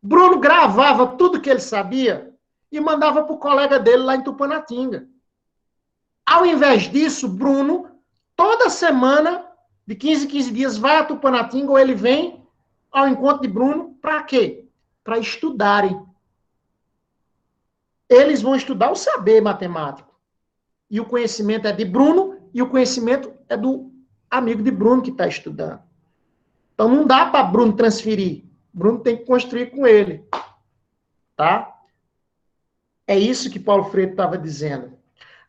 Bruno gravava tudo que ele sabia e mandava para o colega dele lá em Tupanatinga. Ao invés disso, Bruno, toda semana, de 15 em 15 dias, vai a Tupanatinga ou ele vem ao encontro de Bruno, para quê? Para estudarem. Eles vão estudar o saber matemático. E o conhecimento é de Bruno, e o conhecimento é do amigo de Bruno que está estudando. Então, não dá para Bruno transferir. Bruno tem que construir com ele. Tá? É isso que Paulo Freire estava dizendo.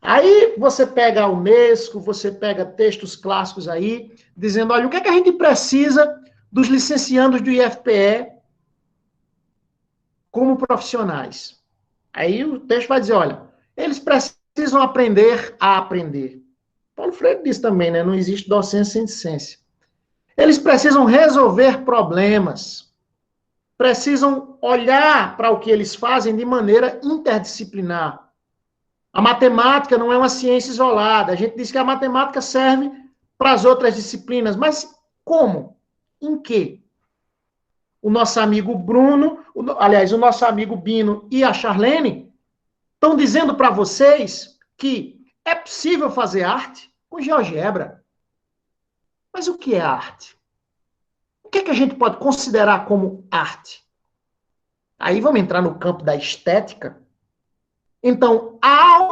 Aí você pega a Unesco, você pega textos clássicos aí, dizendo, olha, o que é que a gente precisa dos licenciandos do IFPE como profissionais? Aí o texto vai dizer, olha, eles precisam aprender a aprender. Paulo Freire disse também, né? Não existe docência sem ciência. Eles precisam resolver problemas. Precisam olhar para o que eles fazem de maneira interdisciplinar. A matemática não é uma ciência isolada. A gente diz que a matemática serve para as outras disciplinas. Mas como? Em quê? O nosso amigo Bruno, o nosso amigo Bino e a Charlene estão dizendo para vocês que é possível fazer arte com GeoGebra. Mas o que é arte? O que é que a gente pode considerar como arte? Aí vamos entrar no campo da estética. Então,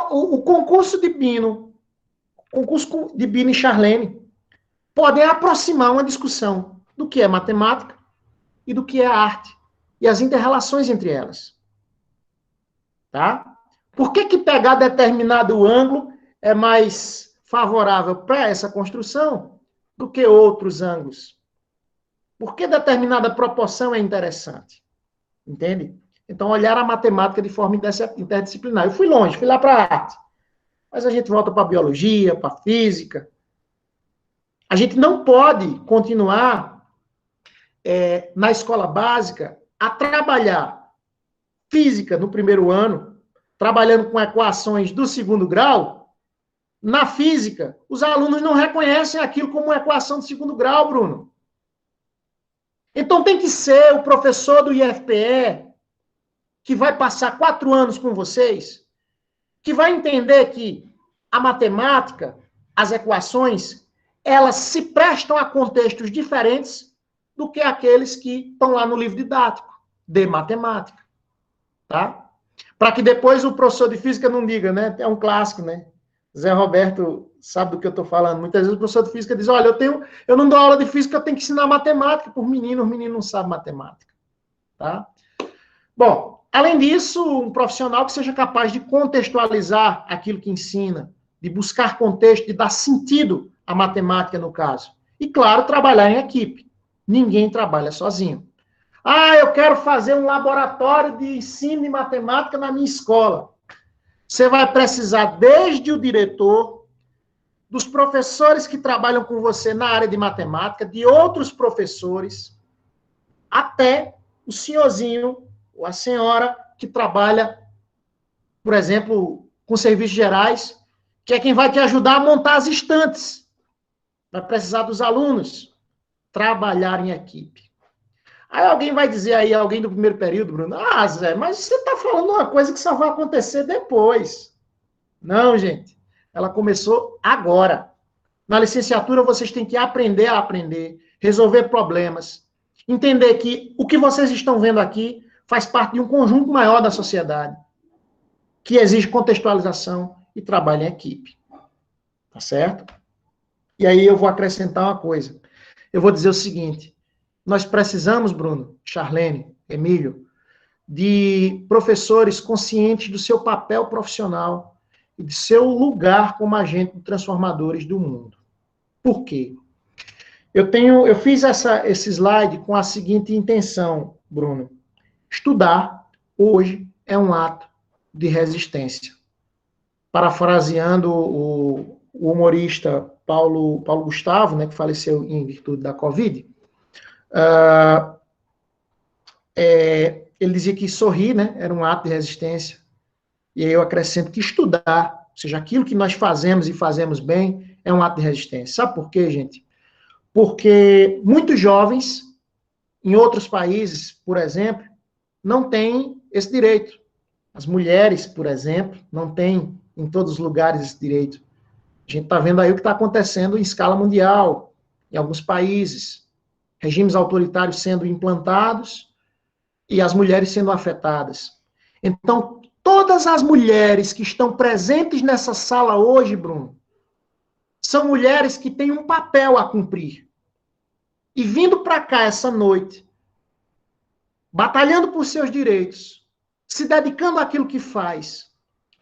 o concurso de Bino concurso de Bini e Charlene, podem aproximar uma discussão do que é matemática e do que é arte, e as inter-relações entre elas. Tá? Por que pegar determinado ângulo é mais favorável para essa construção do que outros ângulos? Por que determinada proporção é interessante? Entende? Então, olhar a matemática de forma interdisciplinar. Eu fui longe, fui lá para a arte. Mas a gente volta para a biologia, para a física. A gente não pode continuar na escola básica a trabalhar física no primeiro ano, trabalhando com equações do segundo grau. Na física, os alunos não reconhecem aquilo como uma equação de segundo grau, Bruno. Então tem que ser o professor do IFPE, que vai passar 4 anos com vocês, que vai entender que a matemática, as equações, elas se prestam a contextos diferentes do que aqueles que estão lá no livro didático de matemática. Tá? Para que depois o professor de física não diga, né? É um clássico, né? Zé Roberto sabe do que eu estou falando. Muitas vezes o professor de física diz, olha, eu não dou aula de física, eu tenho que ensinar matemática para os meninos não sabem matemática. Tá? Bom, além disso, um profissional que seja capaz de contextualizar aquilo que ensina, de buscar contexto, de dar sentido à matemática, no caso. E, claro, trabalhar em equipe. Ninguém trabalha sozinho. Ah, eu quero fazer um laboratório de ensino de matemática na minha escola. Você vai precisar desde o diretor, dos professores que trabalham com você na área de matemática, de outros professores, até o senhorzinho ou a senhora que trabalha, por exemplo, com serviços gerais, que é quem vai te ajudar a montar as estantes. Vai precisar dos alunos trabalhar em equipe. Aí alguém vai dizer aí, alguém do primeiro período, Bruno, ah, Zé, mas você está falando uma coisa que só vai acontecer depois. Não, gente. Ela começou agora. Na licenciatura, vocês têm que aprender a aprender, resolver problemas, entender que o que vocês estão vendo aqui faz parte de um conjunto maior da sociedade, que exige contextualização e trabalho em equipe. Tá certo? E aí eu vou acrescentar uma coisa. Eu vou dizer o seguinte, nós precisamos, Bruno, Charlene, Emílio, de professores conscientes do seu papel profissional e de seu lugar como agente de transformadores do mundo. Por quê? Eu fiz esse slide com a seguinte intenção, Bruno. Estudar, hoje, é um ato de resistência. Parafraseando o humorista Paulo Gustavo, né, que faleceu em virtude da Covid, ele dizia que sorrir, né, era um ato de resistência. E aí eu acrescento que estudar, ou seja, aquilo que nós fazemos e fazemos bem, é um ato de resistência. Sabe por quê, gente? Porque muitos jovens, em outros países, por exemplo, não têm esse direito. As mulheres, por exemplo, não têm em todos os lugares esse direito. A gente está vendo aí o que está acontecendo em escala mundial, em alguns países. Regimes autoritários sendo implantados e as mulheres sendo afetadas. Então, todas as mulheres que estão presentes nessa sala hoje, Bruno, são mulheres que têm um papel a cumprir. E vindo para cá essa noite, batalhando por seus direitos, se dedicando àquilo que faz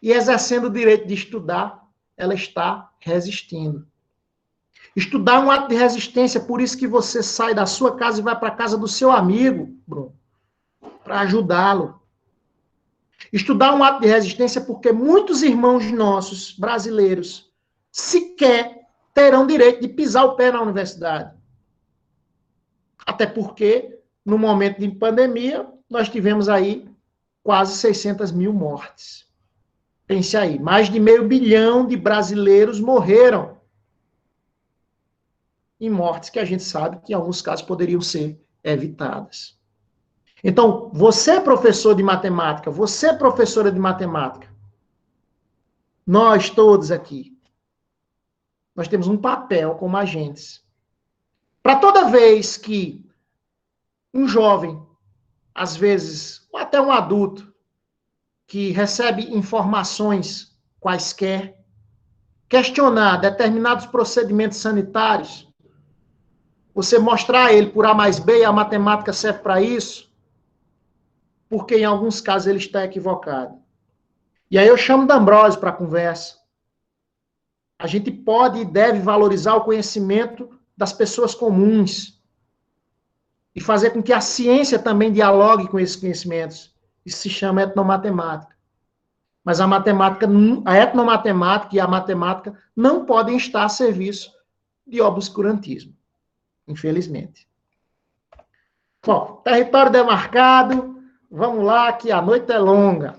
e exercendo o direito de estudar, ela está resistindo. Estudar é um ato de resistência, por isso que você sai da sua casa e vai para a casa do seu amigo, Bruno, para ajudá-lo. Estudar é um ato de resistência porque muitos irmãos nossos, brasileiros, sequer terão direito de pisar o pé na universidade. Até porque, no momento de pandemia, nós tivemos aí quase 600 mil mortes. Pense aí, mais de 500 milhão de brasileiros morreram em mortes que a gente sabe que em alguns casos poderiam ser evitadas. Então, você professor de matemática, você professora de matemática, nós todos aqui, nós temos um papel como agentes. Para toda vez que um jovem, às vezes, ou até um adulto, que recebe informações quaisquer, questionar determinados procedimentos sanitários, você mostrar a ele por A mais B, e a matemática serve para isso, porque em alguns casos ele está equivocado. E aí eu chamo D'Ambrosio para a conversa. A gente pode e deve valorizar o conhecimento das pessoas comuns e fazer com que a ciência também dialogue com esses conhecimentos. Isso se chama etnomatemática. Mas a matemática, a etnomatemática e a matemática não podem estar a serviço de obscurantismo, infelizmente. Bom, território demarcado, vamos lá, que a noite é longa.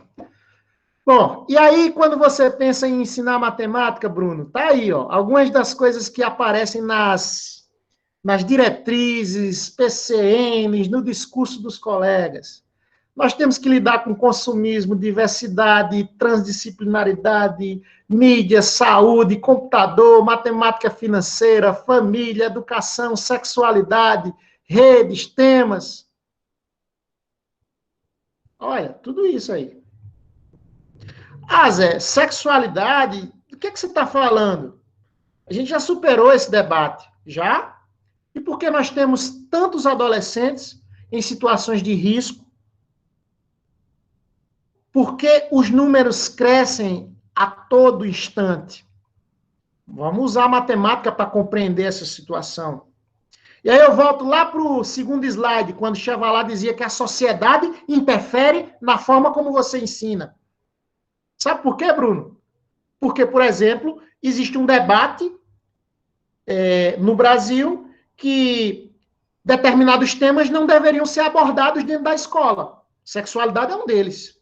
Bom, e aí quando você pensa em ensinar matemática, Bruno, tá aí, ó, algumas das coisas que aparecem nas diretrizes, PCNs, no discurso dos colegas. Nós temos que lidar com consumismo, diversidade, transdisciplinaridade, mídia, saúde, computador, matemática financeira, família, educação, sexualidade, redes, temas. Olha, tudo isso aí. Ah, Zé, sexualidade, do que você está falando? A gente já superou esse debate. Já? E por que nós temos tantos adolescentes em situações de risco? Por que os números crescem a todo instante? Vamos usar a matemática para compreender essa situação. E aí eu volto lá para o segundo slide, quando Chevalier dizia que a sociedade interfere na forma como você ensina. Sabe por quê, Bruno? Porque, por exemplo, existe um debate no Brasil que determinados temas não deveriam ser abordados dentro da escola. Sexualidade é um deles.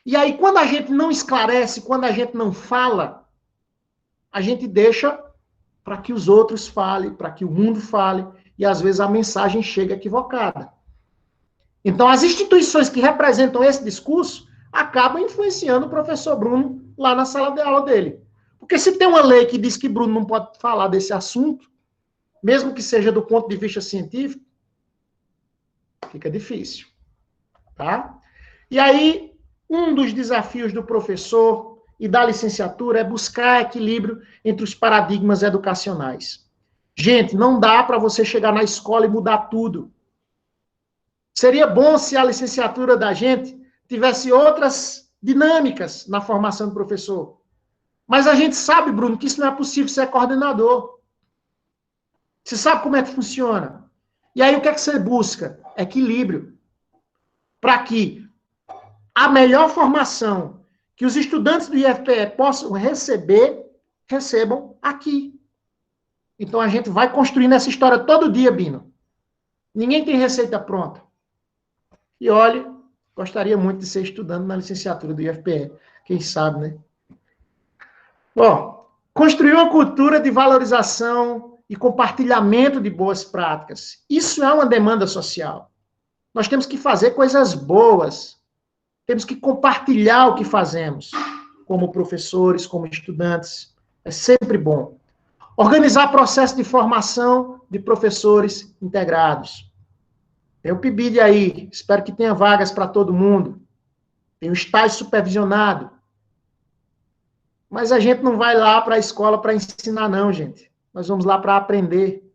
E aí, quando a gente não esclarece, quando a gente não fala, a gente deixa para que os outros falem, para que o mundo fale, e às vezes a mensagem chega equivocada. Então, as instituições que representam esse discurso acabam influenciando o professor Bruno lá na sala de aula dele. Porque se tem uma lei que diz que Bruno não pode falar desse assunto, mesmo que seja do ponto de vista científico, fica difícil. Tá? E aí, um dos desafios do professor e da licenciatura é buscar equilíbrio entre os paradigmas educacionais. Gente, não dá para você chegar na escola e mudar tudo. Seria bom se a licenciatura da gente tivesse outras dinâmicas na formação do professor. Mas a gente sabe, Bruno, que isso não é possível, você é coordenador. Você sabe como é que funciona. E aí o que é que você busca? Equilíbrio. Para que a melhor formação que os estudantes do IFPE possam receber, recebam aqui. Então a gente vai construindo essa história todo dia, Bino. Ninguém tem receita pronta. E olha, gostaria muito de ser estudante na licenciatura do IFPE. Quem sabe, né? Bom, construir uma cultura de valorização e compartilhamento de boas práticas. Isso é uma demanda social. Nós temos que fazer coisas boas. Temos que compartilhar o que fazemos, como professores, como estudantes. É sempre bom. Organizar processo de formação de professores integrados. Tem o PIBID aí, espero que tenha vagas para todo mundo. Tem o estágio supervisionado. Mas a gente não vai lá para a escola para ensinar, não, gente. Nós vamos lá para aprender,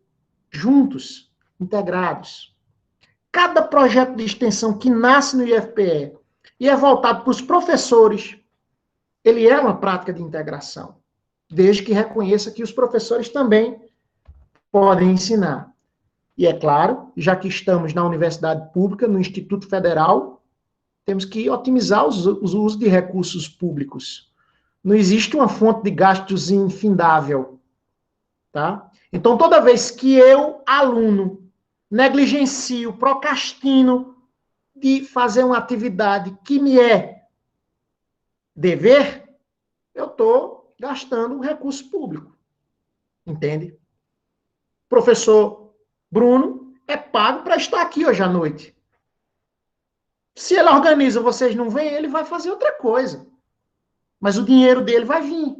juntos, integrados. Cada projeto de extensão que nasce no IFPE e é voltado para os professores, ele é uma prática de integração, desde que reconheça que os professores também podem ensinar. E é claro, já que estamos na universidade pública, no Instituto Federal, temos que otimizar o uso de recursos públicos. Não existe uma fonte de gastos infindável, tá? Então, toda vez que eu, aluno, negligencio, procrastino de fazer uma atividade que me é dever, eu estou gastando um recurso público. Entende? Professor Bruno é pago para estar aqui hoje à noite. Se ele organiza, vocês não vêm, ele vai fazer outra coisa. Mas o dinheiro dele vai vir.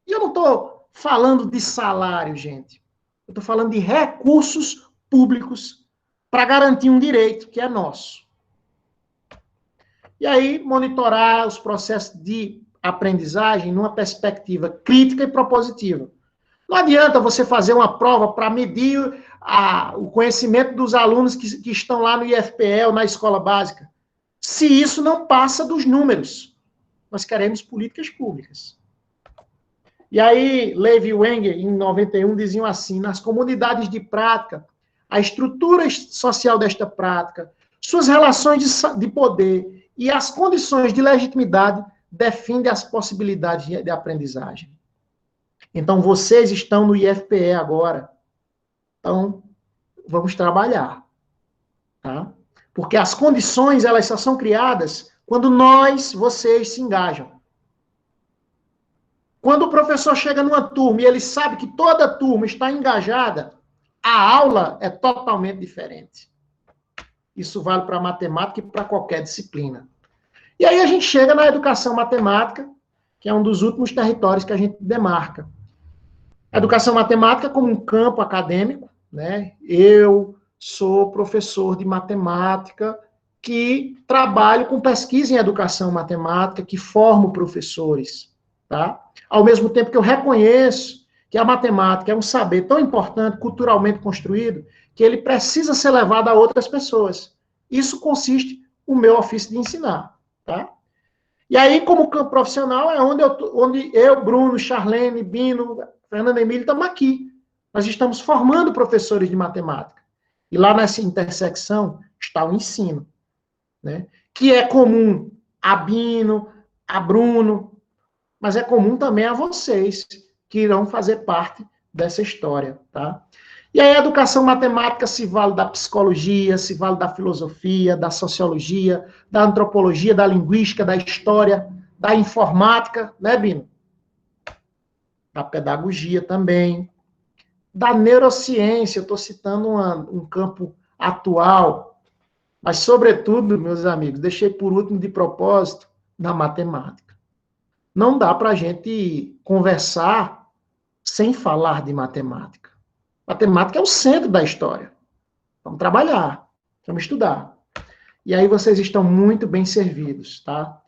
E eu não estou falando de salário, gente. Eu estou falando de recursos públicos para garantir um direito que é nosso. E aí, monitorar os processos de aprendizagem numa perspectiva crítica e propositiva. Não adianta você fazer uma prova para medir o conhecimento dos alunos que estão lá no IFPE ou na escola básica, se isso não passa dos números. Nós queremos políticas públicas. E aí, Levi e Wenger, em 91, diziam assim, nas comunidades de prática, a estrutura social desta prática, suas relações de poder e as condições de legitimidade definem as possibilidades de aprendizagem. Então, vocês estão no IFPE agora. Então, vamos trabalhar. Tá? Porque as condições, elas só são criadas quando vocês se engajam. Quando o professor chega numa turma e ele sabe que toda a turma está engajada, a aula é totalmente diferente. Isso vale para a matemática e para qualquer disciplina. E aí a gente chega na educação matemática, que é um dos últimos territórios que a gente demarca. A educação matemática como um campo acadêmico, né? Eu sou professor de matemática que trabalho com pesquisa em educação matemática, que formo professores, tá? Ao mesmo tempo que eu reconheço que a matemática é um saber tão importante, culturalmente construído, que ele precisa ser levado a outras pessoas. Isso consiste no meu ofício de ensinar, tá? E aí, como campo profissional, é onde eu, Bruno, Charlene, Bino, Fernando Emílio, estamos aqui. Nós estamos formando professores de matemática. E lá nessa intersecção está o ensino, né? Que é comum a Bino, a Bruno, mas é comum também a vocês, que irão fazer parte dessa história, tá? E aí a educação matemática se vale da psicologia, se vale da filosofia, da sociologia, da antropologia, da linguística, da história, da informática, né, Bino? Da pedagogia também, da neurociência, eu estou citando um campo atual, mas, sobretudo, meus amigos, deixei por último de propósito, na matemática. Não dá para a gente conversar sem falar de matemática. Matemática é o centro da história. Vamos trabalhar, vamos estudar. E aí vocês estão muito bem servidos, tá?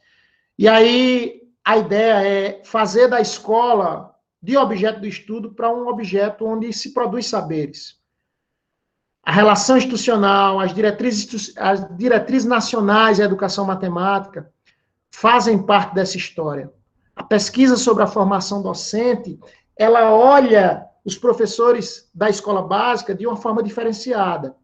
E aí a ideia é fazer da escola de objeto do estudo para um objeto onde se produz saberes. A relação institucional, as diretrizes nacionais da educação matemática fazem parte dessa história. A pesquisa sobre a formação docente, ela olha os professores da escola básica de uma forma diferenciada,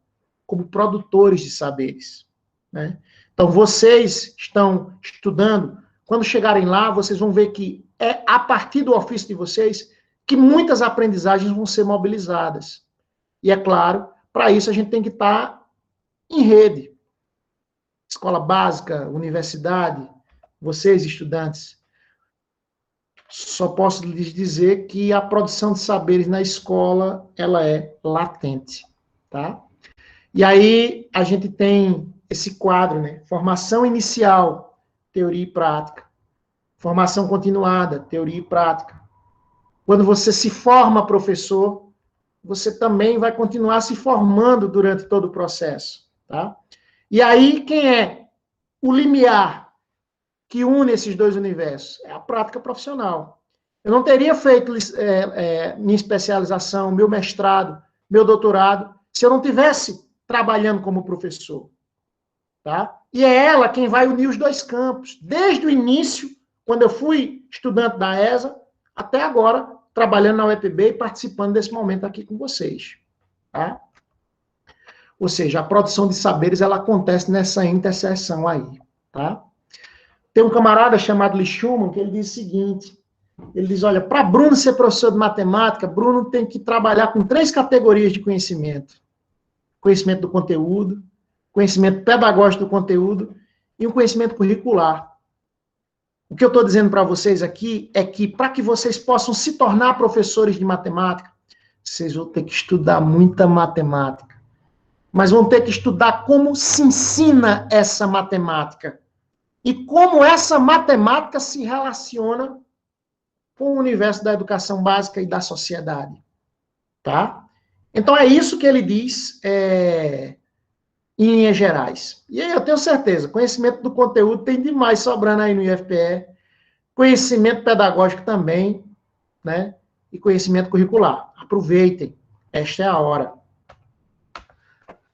como produtores de saberes, né? Então, vocês estão estudando, quando chegarem lá, vocês vão ver que é a partir do ofício de vocês que muitas aprendizagens vão ser mobilizadas. E, é claro, para isso a gente tem que estar em rede. Escola básica, universidade, vocês, estudantes. Só posso lhes dizer que a produção de saberes na escola, ela é latente, tá? E aí, a gente tem esse quadro, né? Formação inicial, teoria e prática. Formação continuada, teoria e prática. Quando você se forma professor, você também vai continuar se formando durante todo o processo, tá? E aí, quem é o limiar que une esses dois universos? É a prática profissional. Eu não teria feito minha especialização, meu mestrado, meu doutorado, se eu não tivesse trabalhando como professor, tá? E é ela quem vai unir os dois campos, desde o início, quando eu fui estudante da ESA, até agora, trabalhando na UEPB e participando desse momento aqui com vocês, tá? Ou seja, a produção de saberes, ela acontece nessa interseção aí, tá? Tem um camarada chamado Lee Schumann, que ele diz o seguinte, ele diz, olha, para Bruno ser professor de matemática, Bruno tem que trabalhar com 3 categorias de conhecimento. Conhecimento do conteúdo, conhecimento pedagógico do conteúdo e um conhecimento curricular. O que eu estou dizendo para vocês aqui é que, para que vocês possam se tornar professores de matemática, vocês vão ter que estudar muita matemática. Mas vão ter que estudar como se ensina essa matemática. E como essa matemática se relaciona com o universo da educação básica e da sociedade. Tá? Então, é isso que ele diz em linhas gerais. E aí eu tenho certeza, conhecimento do conteúdo tem demais sobrando aí no IFPE. conhecimento pedagógico também, né? E conhecimento curricular. Aproveitem, esta é a hora.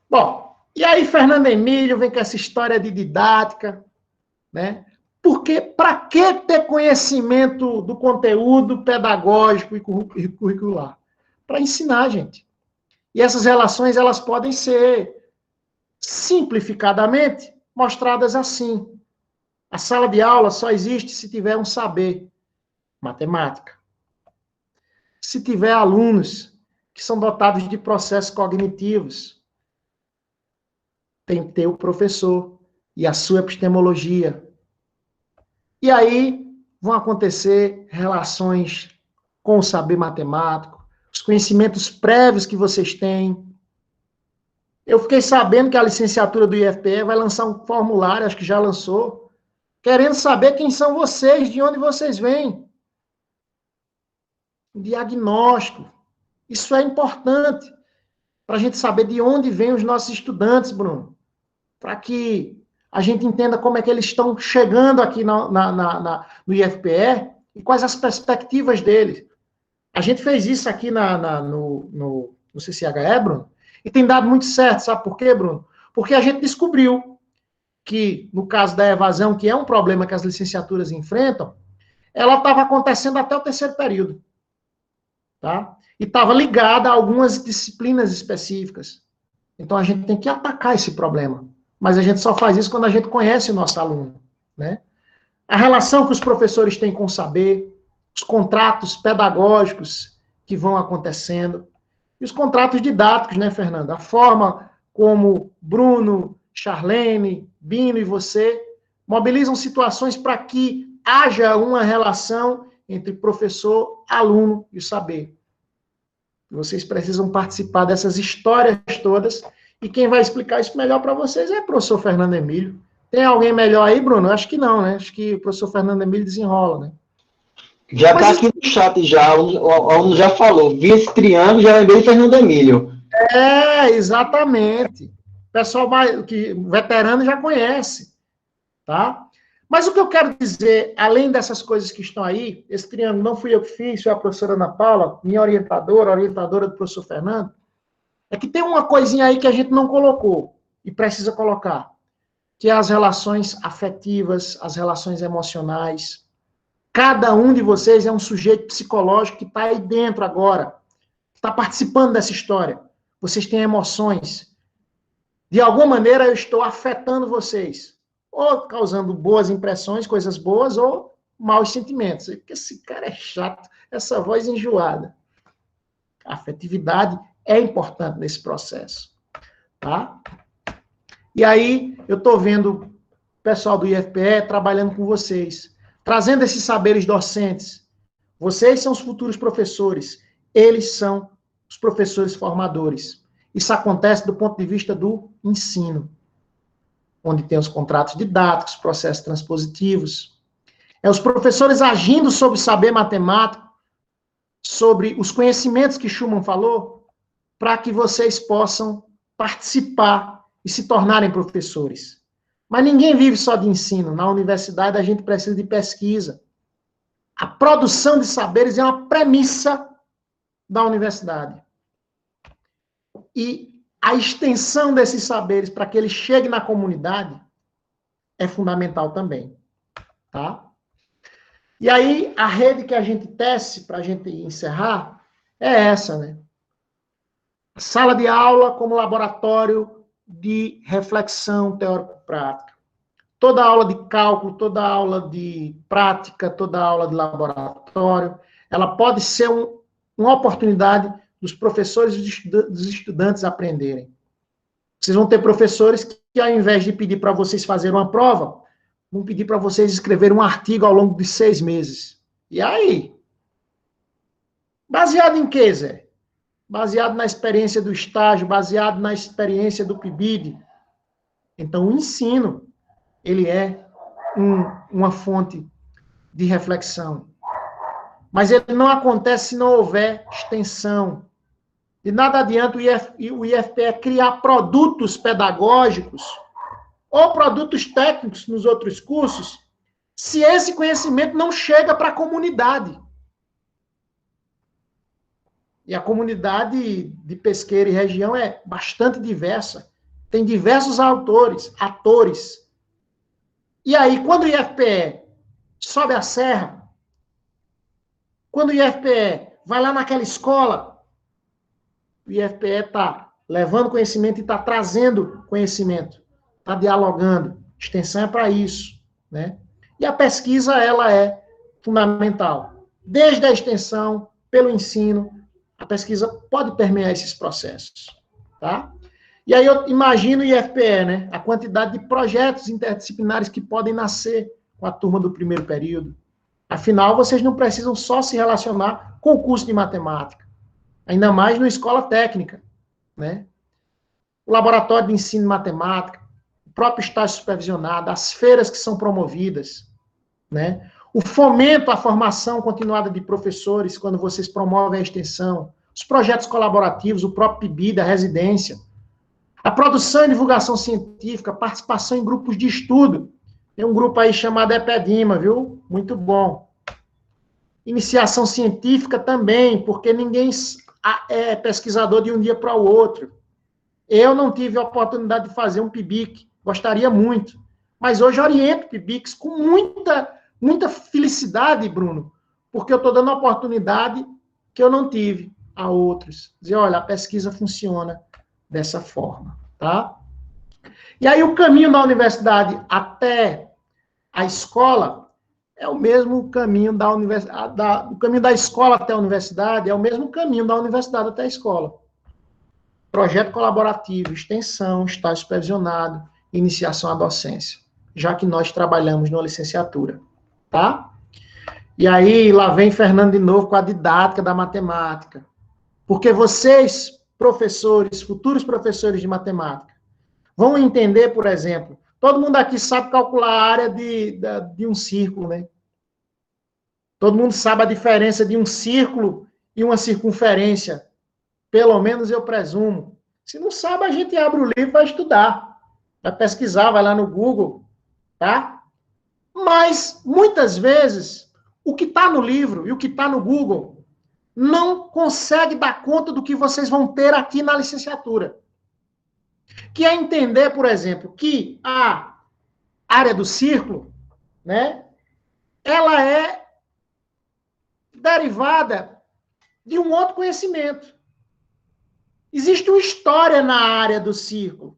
Bom, e aí Fernando Emílio vem com essa história de didática, né? Porque para que ter conhecimento do conteúdo pedagógico e curricular? Para ensinar, gente. E essas relações, elas podem ser simplificadamente mostradas assim. A sala de aula só existe se tiver um saber, matemática. Se tiver alunos que são dotados de processos cognitivos, tem que ter o professor e a sua epistemologia. E aí vão acontecer relações com o saber matemático, os conhecimentos prévios que vocês têm. Eu fiquei sabendo que a licenciatura do IFPE vai lançar um formulário, acho que já lançou, querendo saber quem são vocês, de onde vocês vêm. Diagnóstico. Isso é importante para a gente saber de onde vêm os nossos estudantes, Bruno. Para que a gente entenda como é que eles estão chegando aqui no IFPE e quais as perspectivas deles. A gente fez isso aqui no CCHE, Bruno, e tem dado muito certo. Sabe por quê, Bruno? Porque a gente descobriu que, no caso da evasão, que é um problema que as licenciaturas enfrentam, ela estava acontecendo até o terceiro período. Tá? E estava ligada a algumas disciplinas específicas. Então, a gente tem que atacar esse problema. Mas a gente só faz isso quando a gente conhece o nosso aluno, né? A relação que os professores têm com o saber, os contratos pedagógicos que vão acontecendo, e os contratos didáticos, né, Fernanda? A forma como Bruno, Charlene, Bino e você mobilizam situações para que haja uma relação entre professor, aluno e o saber. Vocês precisam participar dessas histórias todas, e quem vai explicar isso melhor para vocês é o professor Fernando Emílio. Tem alguém melhor aí, Bruno? Acho que não, né? Acho que o professor Fernando Emílio desenrola, né? Já está aqui no chat, já, o aluno já falou, vi esse triângulo, já lembrei de Fernando Emílio. É, exatamente. O pessoal veterano já conhece, tá? Mas o que eu quero dizer, além dessas coisas que estão aí, esse triângulo não fui eu que fiz, foi a professora Ana Paula, minha orientadora do professor Fernando, é que tem uma coisinha aí que a gente não colocou e precisa colocar, que é as relações afetivas, as relações emocionais. Cada um de vocês é um sujeito psicológico que está aí dentro agora, está participando dessa história. Vocês têm emoções. De alguma maneira eu estou afetando vocês, ou causando boas impressões, coisas boas, ou maus sentimentos. Porque esse cara é chato, essa voz enjoada. A afetividade é importante nesse processo, tá? E aí, eu estou vendo o pessoal do IFPE trabalhando com vocês, trazendo esses saberes docentes. Vocês são os futuros professores, eles são os professores formadores. Isso acontece do ponto de vista do ensino, onde tem os contratos didáticos, processos transpositivos. É os professores agindo sobre o saber matemático, sobre os conhecimentos que Schumann falou, para que vocês possam participar e se tornarem professores. Mas ninguém vive só de ensino. Na universidade, a gente precisa de pesquisa. A produção de saberes é uma premissa da universidade. E a extensão desses saberes para que eles cheguem na comunidade é fundamental também. Tá? E aí, a rede que a gente tece, para a gente encerrar, é essa, né? Sala de aula como laboratório de reflexão teórico-prática. Toda aula de cálculo, toda aula de prática, toda aula de laboratório, ela pode ser uma oportunidade dos professores e dos estudantes aprenderem. Vocês vão ter professores que, ao invés de pedir para vocês fazerem uma prova, vão pedir para vocês escreverem um artigo ao longo de 6 meses. E aí? Baseado em quê, Zé? Baseado na experiência do estágio, baseado na experiência do PIBID. Então, o ensino, ele é uma fonte de reflexão. Mas ele não acontece se não houver extensão. De nada adianta o IFPE criar produtos pedagógicos ou produtos técnicos nos outros cursos se esse conhecimento não chega para a comunidade. E a comunidade de Pesqueira e região é bastante diversa. Tem diversos autores, atores. E aí, quando o IFPE sobe a serra, quando o IFPE vai lá naquela escola, o IFPE está levando conhecimento e está trazendo conhecimento, está dialogando. Extensão é para isso, né? E a pesquisa, ela é fundamental. Desde a extensão, pelo ensino, a pesquisa pode permear esses processos, tá? E aí eu imagino o IFPE, né? A quantidade de projetos interdisciplinares que podem nascer com a turma do primeiro período. Afinal, vocês não precisam só se relacionar com o curso de matemática, ainda mais na escola técnica, né? O laboratório de ensino de matemática, o próprio estágio supervisionado, as feiras que são promovidas, né? O fomento à formação continuada de professores, quando vocês promovem a extensão, os projetos colaborativos, o próprio PIBI da residência, a produção e divulgação científica, participação em grupos de estudo. Tem um grupo aí chamado EPEDIMA, viu? Muito bom. Iniciação científica também, porque ninguém é pesquisador de um dia para o outro. Eu não tive a oportunidade de fazer um PIBIC, gostaria muito, mas hoje oriento PIBICs com muita felicidade, Bruno, porque eu estou dando a oportunidade que eu não tive a outros. Dizer, olha, a pesquisa funciona dessa forma, tá? E aí o caminho da universidade até a escola é o mesmo caminho da universidade, o caminho da escola até a universidade é o mesmo caminho da universidade até a escola. Projeto colaborativo, extensão, estágio supervisionado, iniciação à docência, já que nós trabalhamos numa licenciatura, tá? E aí, lá vem Fernando de novo com a didática da matemática. Porque vocês, professores, futuros professores de matemática, vão entender, por exemplo, todo mundo aqui sabe calcular a área de um círculo, né? Todo mundo sabe a diferença de um círculo e uma circunferência. Pelo menos eu presumo. Se não sabe, a gente abre o livro e vai estudar. Vai pesquisar, vai lá no Google, tá? Mas, muitas vezes, o que está no livro e o que está no Google não consegue dar conta do que vocês vão ter aqui na licenciatura. Que é entender, por exemplo, que a área do círculo, né, ela é derivada de um outro conhecimento. Existe uma história na área do círculo.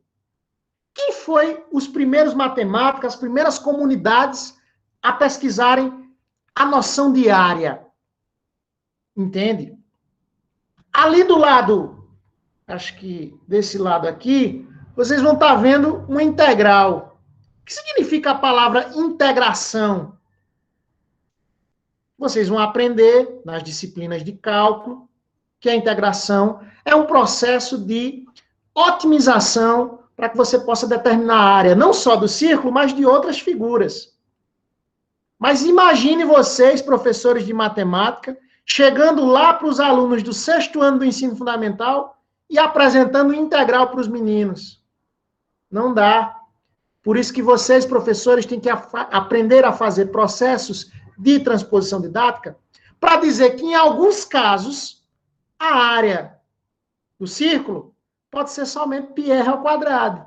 Quem foi os primeiros matemáticos, as primeiras comunidades a pesquisarem a noção de área? Entende? Ali do lado, acho que desse lado aqui, vocês vão estar vendo uma integral. O que significa a palavra integração? Vocês vão aprender nas disciplinas de cálculo que a integração é um processo de otimização para que você possa determinar a área, não só do círculo, mas de outras figuras. Mas imagine vocês, professores de matemática, chegando lá para os alunos do 6º ano do ensino fundamental e apresentando integral para os meninos. Não dá. Por isso que vocês, professores, têm que aprender a fazer processos de transposição didática para dizer que, em alguns casos, a área do círculo pode ser somente πr ao quadrado.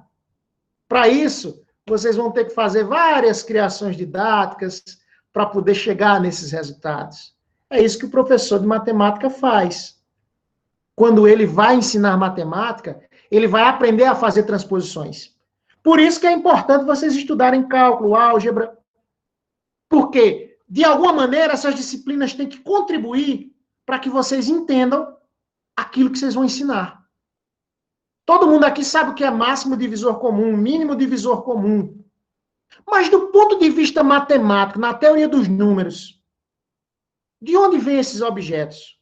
Para isso, vocês vão ter que fazer várias criações didáticas para poder chegar nesses resultados. É isso que o professor de matemática faz. Quando ele vai ensinar matemática, ele vai aprender a fazer transposições. Por isso que é importante vocês estudarem cálculo, álgebra. Porque, de alguma maneira, essas disciplinas têm que contribuir para que vocês entendam aquilo que vocês vão ensinar. Todo mundo aqui sabe o que é máximo divisor comum, mínimo divisor comum. Mas do ponto de vista matemático, na teoria dos números, de onde vêm esses objetos?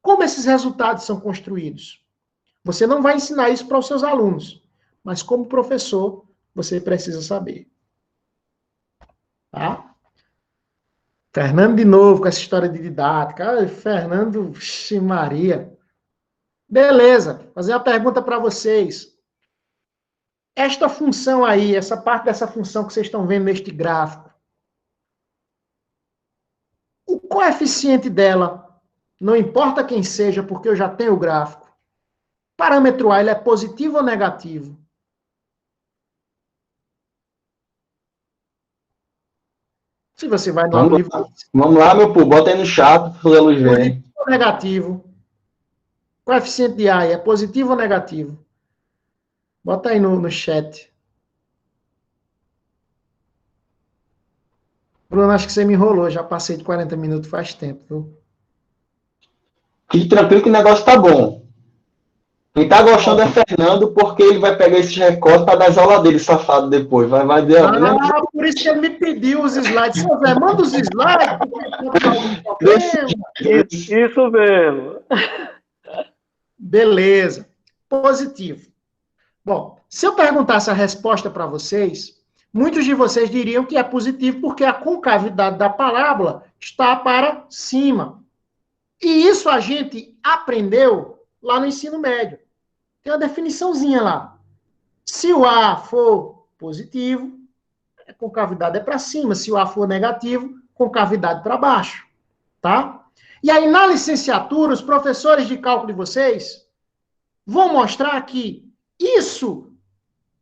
Como esses resultados são construídos? Você não vai ensinar isso para os seus alunos, mas como professor, você precisa saber. Tá? Fernando de novo com essa história de didática. Ai, Fernando, Maria. Beleza, fazer uma pergunta para vocês. Esta função aí, essa parte dessa função que vocês estão vendo neste gráfico, coeficiente dela, não importa quem seja, porque eu já tenho o gráfico. Parâmetro A, ele é positivo ou negativo? Se você vai no livro... Vamos lá, meu povo, bota aí no chat, para a luz ver. Positivo ou negativo? Coeficiente de A é positivo ou negativo? Bota aí no chat. Bruno, acho que você me enrolou, já passei de 40 minutos faz tempo, viu? Fique tranquilo que o negócio tá bom. Quem tá gostando é Fernando, porque ele vai pegar esses recortes para dar as aulas dele, safado, depois. Vai ver. Por isso que ele me pediu os slides. Seu Zé, manda os slides, porque tá algum problema. Isso mesmo. Beleza. Positivo. Bom, se eu perguntasse a resposta para vocês, muitos de vocês diriam que é positivo porque a concavidade da parábola está para cima. E isso a gente aprendeu lá no ensino médio. Tem uma definiçãozinha lá. Se o A for positivo, a concavidade é para cima. Se o A for negativo, concavidade para baixo. Tá? E aí, na licenciatura, os professores de cálculo de vocês vão mostrar que isso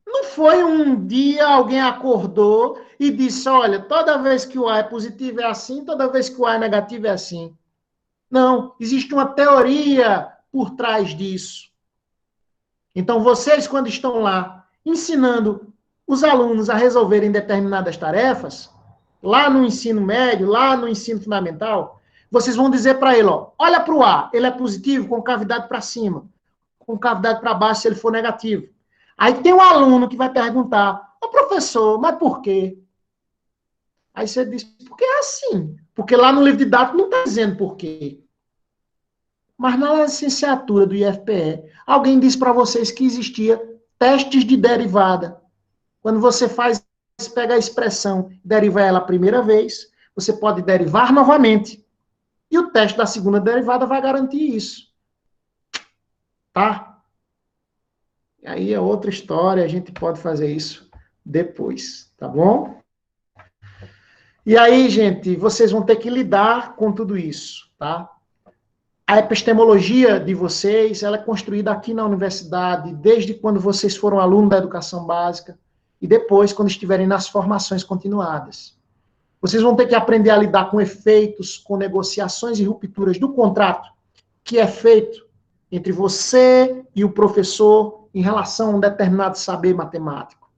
não foi um dia alguém acordou e disse, olha, toda vez que o A é positivo é assim, toda vez que o A é negativo é assim. Não, existe uma teoria por trás disso. Então, vocês, quando estão lá ensinando os alunos a resolverem determinadas tarefas, lá no ensino médio, lá no ensino fundamental, vocês vão dizer para ele, ó, olha para o A, ele é positivo, com cavidade para cima, com cavidade para baixo se ele for negativo. Aí tem um aluno que vai perguntar, ô professor, mas por quê? Aí você diz, porque é assim. Porque lá no livro didático não está dizendo por quê. Mas na licenciatura do IFPE, alguém disse para vocês que existia testes de derivada. Quando você pega a expressão, deriva ela a primeira vez, você pode derivar novamente. E o teste da segunda derivada vai garantir isso. Tá? E aí é outra história, a gente pode fazer isso depois, tá bom? E aí, gente, vocês vão ter que lidar com tudo isso, tá? A epistemologia de vocês, ela é construída aqui na universidade, desde quando vocês foram alunos da educação básica e depois, quando estiverem nas formações continuadas. Vocês vão ter que aprender a lidar com efeitos, com negociações e rupturas do contrato que é feito entre você e o professor em relação a um determinado saber matemático.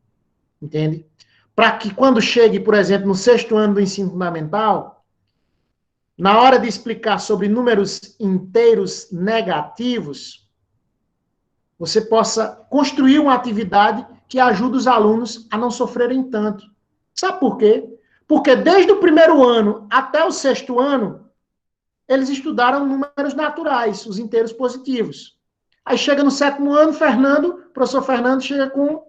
Entende? Para que quando chegue, por exemplo, no 6º ano do ensino fundamental, na hora de explicar sobre números inteiros negativos, você possa construir uma atividade que ajude os alunos a não sofrerem tanto. Sabe por quê? Porque desde o 1º ano até o 6º ano, eles estudaram números naturais, os inteiros positivos. Aí chega no 7º ano, o professor Fernando chega com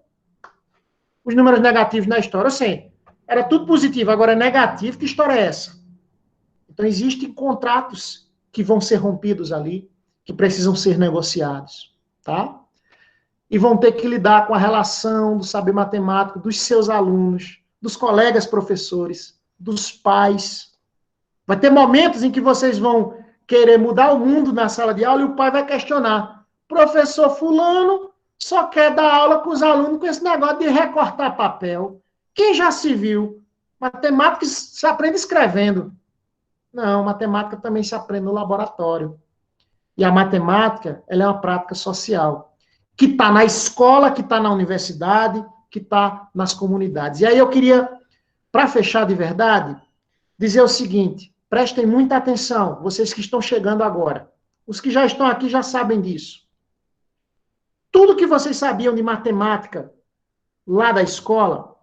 os números negativos na história. Assim, era tudo positivo, agora é negativo, que história é essa? Então, existem contratos que vão ser rompidos ali, que precisam ser negociados, tá? E vão ter que lidar com a relação do saber matemático dos seus alunos, dos colegas professores, dos pais. Vai ter momentos em que vocês vão querer mudar o mundo na sala de aula e o pai vai questionar. Professor fulano só quer dar aula com os alunos com esse negócio de recortar papel. Quem já se viu? Matemática se aprende escrevendo. Não, matemática também se aprende no laboratório. E a matemática, ela é uma prática social, que está na escola, que está na universidade, que está nas comunidades. E aí eu queria, para fechar de verdade, dizer o seguinte, prestem muita atenção, vocês que estão chegando agora. Os que já estão aqui já sabem disso. Tudo que vocês sabiam de matemática lá da escola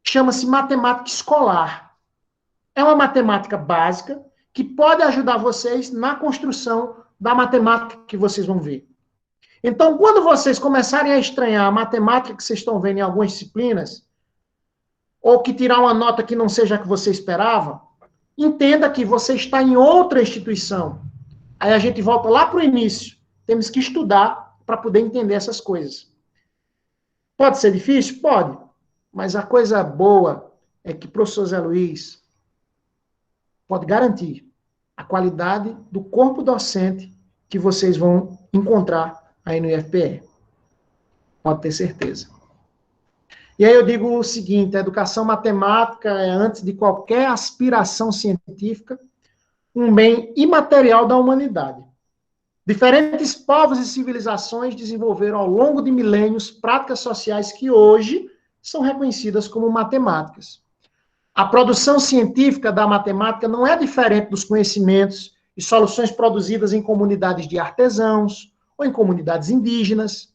chama-se matemática escolar. É uma matemática básica que pode ajudar vocês na construção da matemática que vocês vão ver. Então, quando vocês começarem a estranhar a matemática que vocês estão vendo em algumas disciplinas, ou que tirar uma nota que não seja a que você esperava, entenda que você está em outra instituição. Aí a gente volta lá para o início. Temos que estudar para poder entender essas coisas. Pode ser difícil? Pode. Mas a coisa boa é que o professor Zé Luiz pode garantir qualidade do corpo docente que vocês vão encontrar aí no IFPE. Pode ter certeza. E aí eu digo o seguinte, a educação matemática é, antes de qualquer aspiração científica, um bem imaterial da humanidade. Diferentes povos e civilizações desenvolveram ao longo de milênios práticas sociais que hoje são reconhecidas como matemáticas. A produção científica da matemática não é diferente dos conhecimentos e soluções produzidas em comunidades de artesãos ou em comunidades indígenas.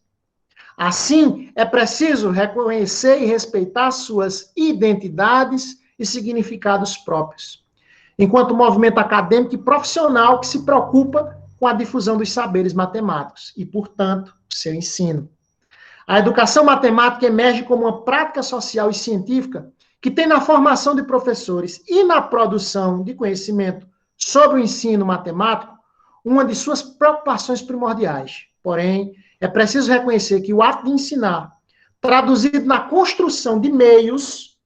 Assim, é preciso reconhecer e respeitar suas identidades e significados próprios, enquanto movimento acadêmico e profissional que se preocupa com a difusão dos saberes matemáticos e, portanto, seu ensino. A educação matemática emerge como uma prática social e científica que tem na formação de professores e na produção de conhecimento sobre o ensino matemático uma de suas preocupações primordiais. Porém, é preciso reconhecer que o ato de ensinar, traduzido na construção de meios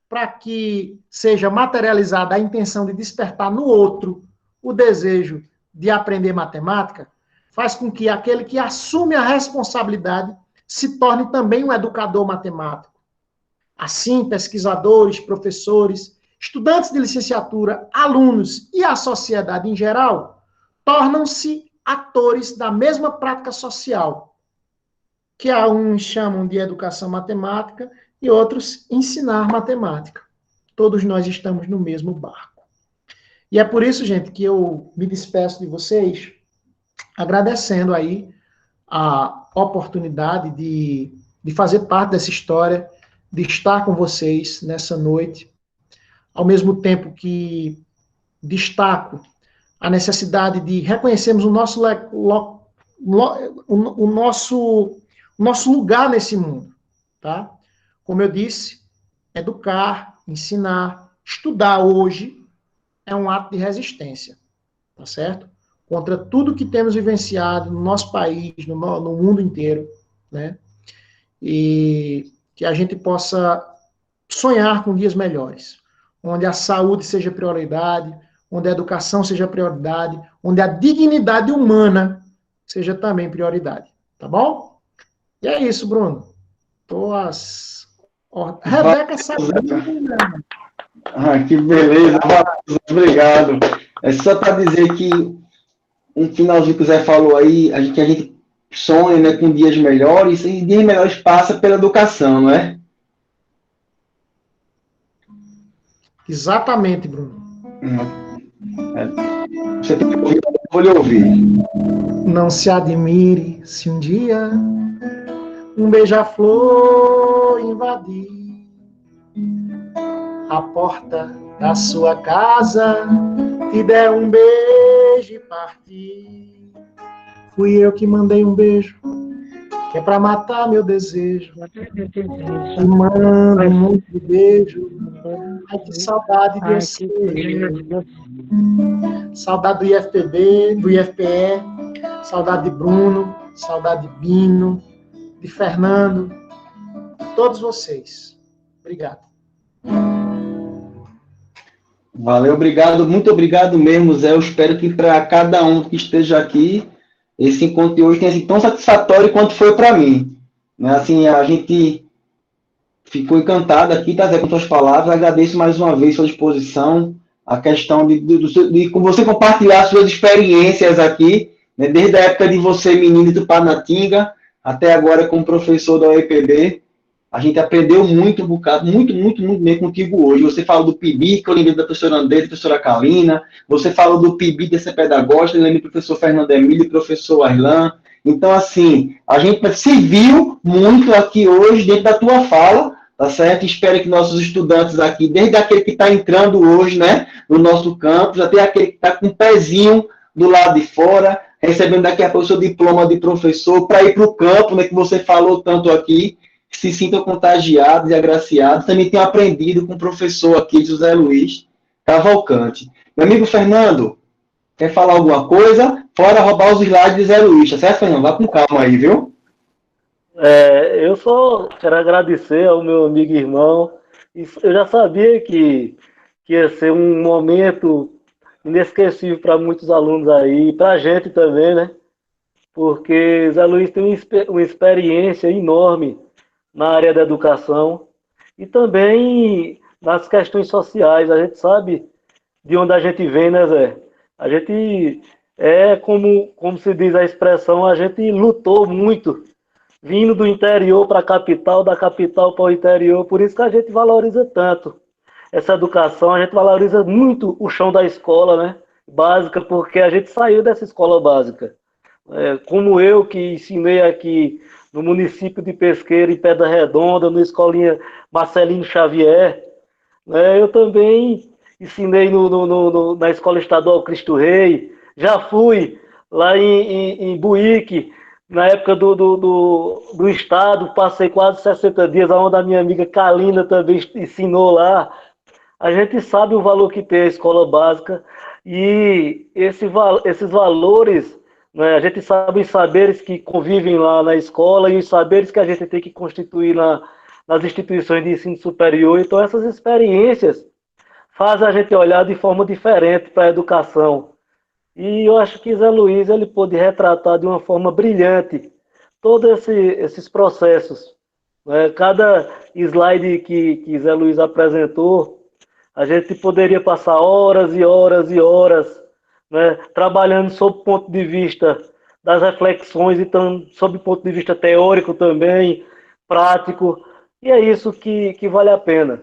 para que seja materializada a intenção de despertar no outro o desejo de aprender matemática, faz com que aquele que assume a responsabilidade se torne também um educador matemático. Assim, pesquisadores, professores, estudantes de licenciatura, alunos e a sociedade em geral tornam-se atores da mesma prática social, que uns chamam de educação matemática e outros ensinar matemática. Todos nós estamos no mesmo barco. E é por isso, gente, que eu me despeço de vocês, agradecendo aí a oportunidade de fazer parte dessa história, de estar com vocês nessa noite, ao mesmo tempo que destaco a necessidade de reconhecermos o nosso lugar nesse mundo, tá? Como eu disse, educar, ensinar, estudar hoje é um ato de resistência, tá certo? Contra tudo que temos vivenciado no nosso país, no mundo inteiro, né? E que a gente possa sonhar com dias melhores, onde a saúde seja prioridade, onde a educação seja prioridade, onde a dignidade humana seja também prioridade, tá bom? E é isso, Bruno. Rebeca Sabina. Que beleza, obrigado. É só para dizer que um finalzinho que o Zé falou aí, que a gente sonha, né, com dias melhores, e dias melhores passa pela educação, não é? Exatamente, Bruno. Você tem que ouvir, eu vou lhe ouvir. Não se admire se um dia um beija-flor invadir a porta da sua casa, te der um beijo e partir. Fui eu que mandei um beijo, que é pra matar meu desejo. Te mando muito beijo. Ai, que saudade de você. Saudade do IFPB, do IFPE, saudade de Bruno, saudade de Bino, de Fernando, de todos vocês. Obrigado. Valeu, obrigado, muito obrigado mesmo, Zé. Eu espero que para cada um que esteja aqui, esse encontro de hoje tenha sido tão satisfatório quanto foi para mim. Assim, a gente ficou encantado aqui, tá, Zé, com suas palavras. Agradeço mais uma vez sua disposição, a questão de com você compartilhar suas experiências aqui, né, desde a época de você, menino do Parnatinga, até agora como professor da UEPB. A gente aprendeu muito, um bocado, muito bem contigo hoje. Você falou do PIB, que eu lembrei da professora Andressa, da professora Kalina. Você falou do PIB dessa pedagógica, eu lembrei do professor Fernando Emílio e professor Arlan. Então, assim, a gente se viu muito aqui hoje dentro da tua fala, tá certo? Espero que nossos estudantes aqui, desde aquele que está entrando hoje, né, no nosso campus, até aquele que está com o pezinho do lado de fora, recebendo daqui a pouco o seu diploma de professor, para ir para o campo, né, que você falou tanto aqui, se sintam contagiados e agraciados. Também tenho aprendido com o professor aqui, José Luiz Cavalcante. Meu amigo Fernando, quer falar alguma coisa? Fora roubar os slides de Zé Luiz, tá certo, Fernando? Vá com calma aí, viu? Eu só quero agradecer ao meu amigo e irmão. Eu já sabia que ia ser um momento inesquecível para muitos alunos aí, para a gente também, né? Porque Zé Luiz tem uma experiência enorme na área da educação e também nas questões sociais. A gente sabe de onde a gente vem, né, Zé? A gente como se diz a expressão, a gente lutou muito, vindo do interior para a capital, da capital para o interior, por isso que a gente valoriza tanto essa educação, a gente valoriza muito o chão da escola, né? Básica, porque a gente saiu dessa escola básica. Como eu que ensinei aqui no município de Pesqueira, em Pedra Redonda, na escolinha Marcelino Xavier, né? Eu também ensinei na Escola Estadual Cristo Rei, já fui lá em Buíque, na época do Estado, passei quase 60 dias, onde a minha amiga Kalina também ensinou lá. A gente sabe o valor que tem a escola básica e esses valores, né, a gente sabe os saberes que convivem lá na escola e os saberes que a gente tem que constituir nas instituições de ensino superior. Então, essas experiências fazem a gente olhar de forma diferente para a educação. E eu acho que Zé Luiz ele pôde retratar de uma forma brilhante todos esses processos. Né? Cada slide que Zé Luiz apresentou, a gente poderia passar horas e horas e horas, né, trabalhando sob o ponto de vista das reflexões, então, sob o ponto de vista teórico também, prático, e é isso que vale a pena.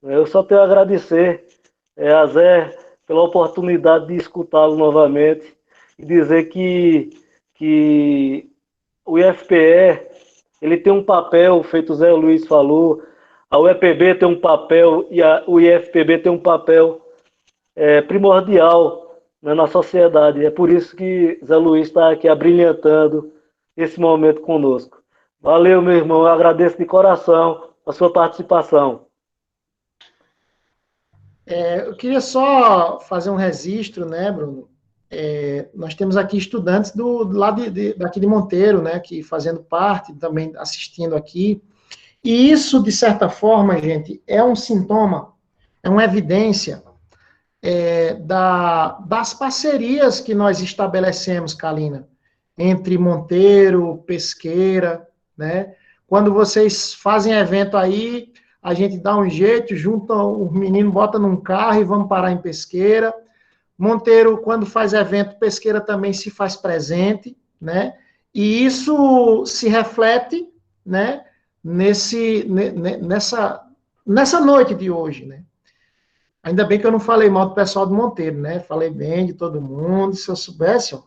Eu só tenho a agradecer a Zé pela oportunidade de escutá-lo novamente e dizer que o IFPE ele tem um papel, feito o Zé Luiz falou, a UEPB tem um papel e o IFPB tem um papel primordial, né, na sociedade. É por isso que Zé Luiz está aqui abrilhantando esse momento conosco. Valeu, meu irmão. Eu agradeço de coração a sua participação. Eu queria só fazer um registro, né, Bruno? Nós temos aqui estudantes do lado daqui de Monteiro, né, que fazendo parte, também assistindo aqui. E isso, de certa forma, gente, é um sintoma, é uma evidência das parcerias que nós estabelecemos, Kalina, entre Monteiro, Pesqueira, né? Quando vocês fazem evento aí, a gente dá um jeito, junta o menino, bota num carro e vamos parar em Pesqueira. Monteiro, quando faz evento, Pesqueira também se faz presente, né? E isso se reflete, né, nessa noite de hoje, né? Ainda bem que eu não falei mal do pessoal do Monteiro, né? Falei bem de todo mundo, se eu soubesse. Ó.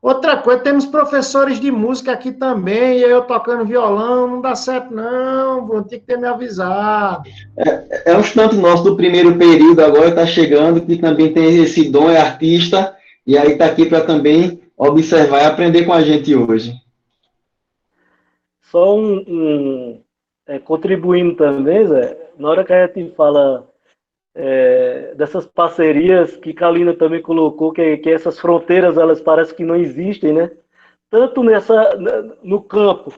Outra coisa, temos professores de música aqui também, e eu tocando violão, não dá certo não, Bruno, tem que ter me avisado. É um estudante nosso do primeiro período agora, está chegando, que também tem esse dom, é artista, e aí está aqui para também observar e aprender com a gente hoje. Só contribuindo também, Zé, na hora que a gente fala dessas parcerias que Kalina também colocou, que essas fronteiras, elas parecem que não existem, né? Tanto no campo,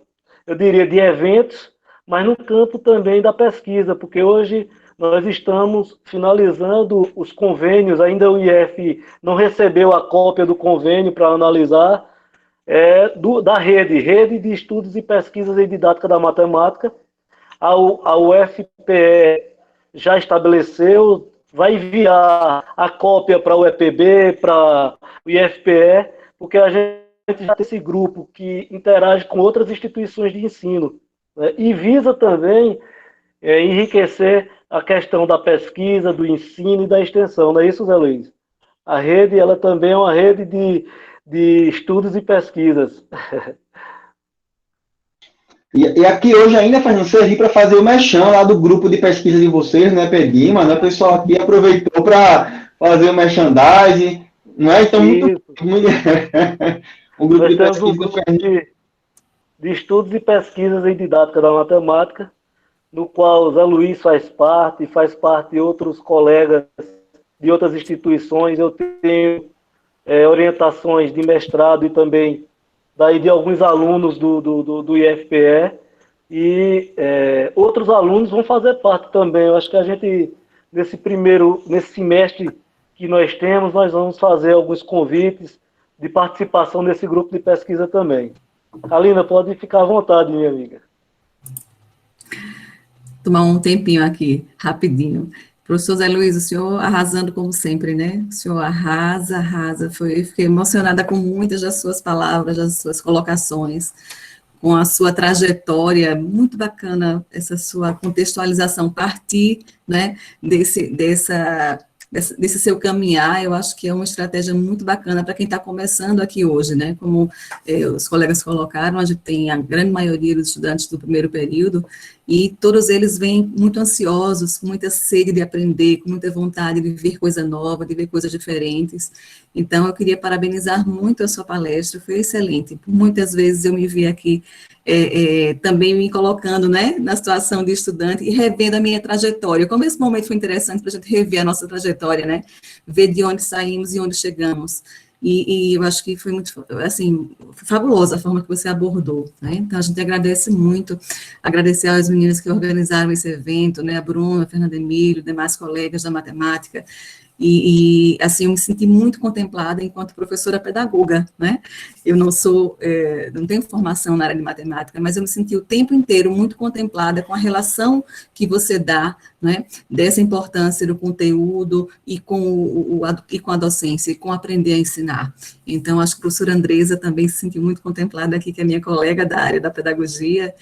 eu diria, de eventos, mas no campo também da pesquisa, porque hoje nós estamos finalizando os convênios, ainda o IF não recebeu a cópia do convênio para analisar, da rede de estudos e pesquisas em didática da matemática. A UFPE já estabeleceu, vai enviar a cópia para o EPB, para o IFPE, porque a gente já tem esse grupo que interage com outras instituições de ensino, né? E visa também enriquecer a questão da pesquisa, do ensino e da extensão, não é isso, Zé Luiz? A rede, ela também é uma rede de estudos e pesquisas. E aqui hoje ainda fazendo servir para fazer o merchan lá do grupo de pesquisa de vocês, né, Pedima, né? O pessoal aqui aproveitou para fazer o merchandising, não é? Então, muito um grupo de pesquisa um grupo de estudos e pesquisas em didática da matemática, no qual o Zé Luiz faz parte outros colegas de outras instituições. Eu tenho orientações de mestrado e também daí de alguns alunos do IFPE, e outros alunos vão fazer parte também. Eu acho que a gente, nesse semestre que nós temos, nós vamos fazer alguns convites de participação desse grupo de pesquisa também. Alina, pode ficar à vontade, minha amiga. Tomar um tempinho aqui, rapidinho. Professor Zé Luiz, o senhor arrasando como sempre, né? O senhor arrasa, arrasa. Fiquei emocionada com muitas das suas palavras, das suas colocações, com a sua trajetória, muito bacana essa sua contextualização, partir, né, desse seu caminhar. Eu acho que é uma estratégia muito bacana para quem está começando aqui hoje, né? Como os colegas colocaram, a gente tem a grande maioria dos estudantes do primeiro período, e todos eles vêm muito ansiosos, com muita sede de aprender, com muita vontade de ver coisa nova, de ver coisas diferentes. Então, eu queria parabenizar muito a sua palestra, foi excelente. Muitas vezes eu me vi aqui também me colocando, né, na situação de estudante e revendo a minha trajetória. Como esse momento foi interessante para a gente rever a nossa trajetória, né, ver de onde saímos e onde chegamos. E eu acho que foi muito, assim, fabulosa a forma que você abordou, né? Então, a gente agradece muito, agradecer às meninas que organizaram esse evento, né, a Bruna, a Fernanda Emílio, demais colegas da matemática, assim, eu me senti muito contemplada enquanto professora pedagoga, né? Eu não tenho formação na área de matemática, mas eu me senti o tempo inteiro muito contemplada com a relação que você dá, né, dessa importância do conteúdo e com a docência, e com aprender a ensinar. Então, acho que a professora Andresa também se sentiu muito contemplada aqui, que é minha colega da área da pedagogia,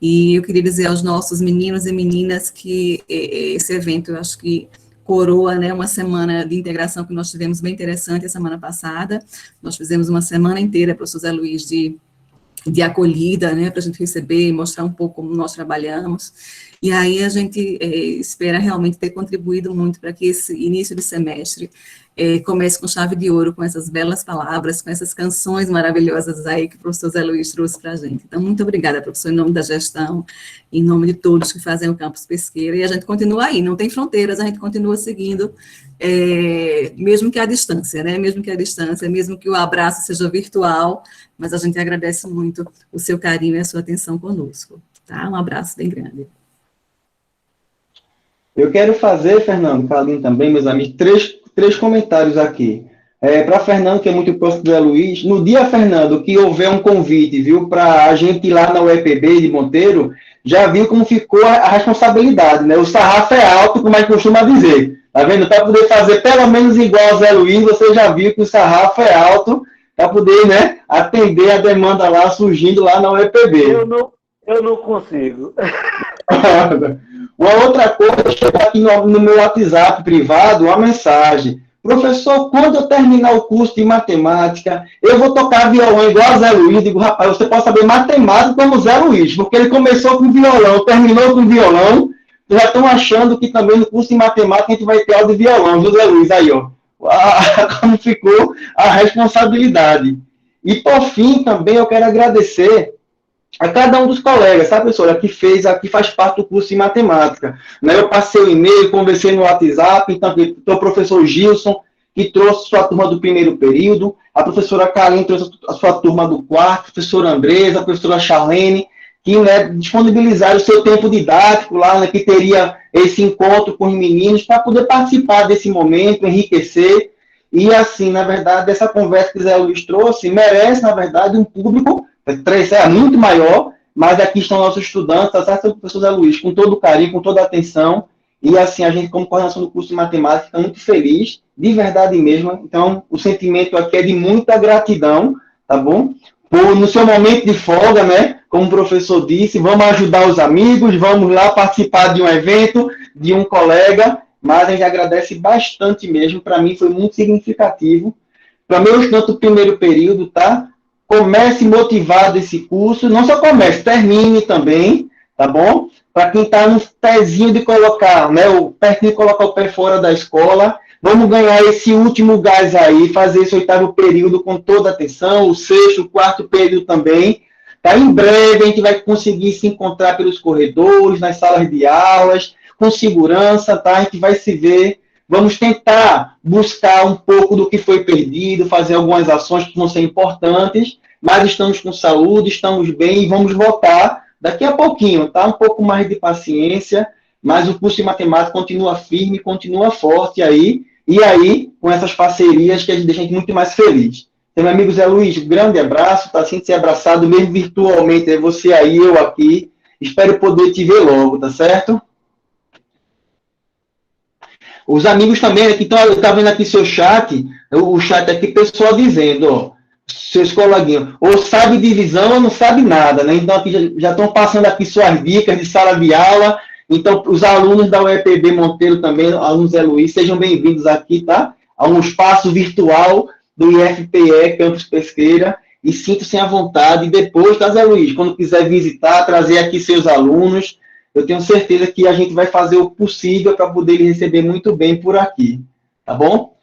e eu queria dizer aos nossos meninos e meninas que esse evento, eu acho que coroa, né, uma semana de integração que nós tivemos bem interessante a semana passada. Nós fizemos uma semana inteira, professor Zé Luiz, de acolhida, né, para a gente receber e mostrar um pouco como nós trabalhamos. E aí a gente espera realmente ter contribuído muito para que esse início de semestre comece com chave de ouro, com essas belas palavras, com essas canções maravilhosas aí que o professor Zé Luiz trouxe para a gente. Então, muito obrigada, professor, em nome da gestão, em nome de todos que fazem o Campus Pesqueira, e a gente continua aí, não tem fronteiras, a gente continua seguindo, mesmo que à distância, né, mesmo que o abraço seja virtual, mas a gente agradece muito o seu carinho e a sua atenção conosco, tá? Um abraço bem grande. Eu quero fazer, Fernando, Carlinhos também, meus amigos, três comentários aqui. Para Fernando, que é muito próximo do Zé Luiz, no dia, Fernando, que houver um convite, viu, para a gente ir lá na UEPB de Monteiro, já viu como ficou a responsabilidade, né? O sarrafo é alto, como a gente costuma dizer. Tá vendo? Para poder fazer pelo menos igual ao Zé Luiz, você já viu que o sarrafo é alto, para poder, né, atender a demanda lá, surgindo lá na UEPB. Eu não consigo. Uma outra coisa, chegou aqui no meu WhatsApp privado, uma mensagem. Professor, quando eu terminar o curso de matemática, eu vou tocar violão igual a Zé Luiz. Digo, rapaz, você pode saber matemática como o Zé Luiz, porque ele começou com violão, terminou com violão, já estão achando que também no curso de matemática a gente vai ter aula de violão, viu, Zé Luiz? Aí, ó, como ficou a responsabilidade. E, por fim, também eu quero agradecer a cada um dos colegas, sabe, professora, que faz parte do curso de matemática. Né? Eu passei o e-mail, conversei no WhatsApp, então, o professor Gilson, que trouxe sua turma do primeiro período, a professora Karim trouxe a sua turma do quarto, a professora Andresa, a professora Charlene, que, né, disponibilizaram o seu tempo didático lá, né, que teria esse encontro com os meninos, para poder participar desse momento, enriquecer, e assim, na verdade, essa conversa que o Zé Luiz trouxe merece, na verdade, um público muito maior, mas aqui estão nossos estudantes, tá certo, professor Zé Luiz, com todo o carinho, com toda a atenção, e assim, a gente, como coordenação do curso de matemática, está muito feliz, de verdade mesmo. Então, o sentimento aqui é de muita gratidão, tá bom? No seu momento de folga, né, como o professor disse, vamos ajudar os amigos, vamos lá participar de um evento, de um colega, mas a gente agradece bastante mesmo, para mim foi muito significativo. Para meu estudante do primeiro período, tá? Comece motivado esse curso, não só comece, termine também, tá bom? Para quem está no pezinho de colocar, né, pertinho de colocar o pé fora da escola, vamos ganhar esse último gás aí, fazer esse 8º período com toda a atenção, o 6º, o 4º período também, tá? Em breve a gente vai conseguir se encontrar pelos corredores, nas salas de aulas, com segurança, tá? A gente vai se ver. Vamos tentar buscar um pouco do que foi perdido, fazer algumas ações que vão ser importantes, mas estamos com saúde, estamos bem e vamos voltar daqui a pouquinho, tá? Um pouco mais de paciência, mas o curso de matemática continua firme, continua forte aí, E aí, com essas parcerias, que a gente deixa a gente muito mais feliz. Então, meu amigo Zé Luiz, um grande abraço, está assim, ser abraçado, mesmo virtualmente, você aí, eu aqui. Espero poder te ver logo, tá certo? Os amigos também, aqui, então, eu estava vendo aqui seu chat, o chat aqui, pessoal dizendo, ó, seus coleguinhas, ou sabe divisão ou não sabe nada, né? Então, aqui já estão passando aqui suas dicas de sala de aula. Então, os alunos da UEPB Monteiro também, alunos Zé Luiz, sejam bem-vindos aqui, tá? A um espaço virtual do IFPE Campus Pesqueira, e sintam-se à vontade. E depois, tá, Zé Luiz, quando quiser visitar, trazer aqui seus alunos, eu tenho certeza que a gente vai fazer o possível para poder lhe receber muito bem por aqui, tá bom?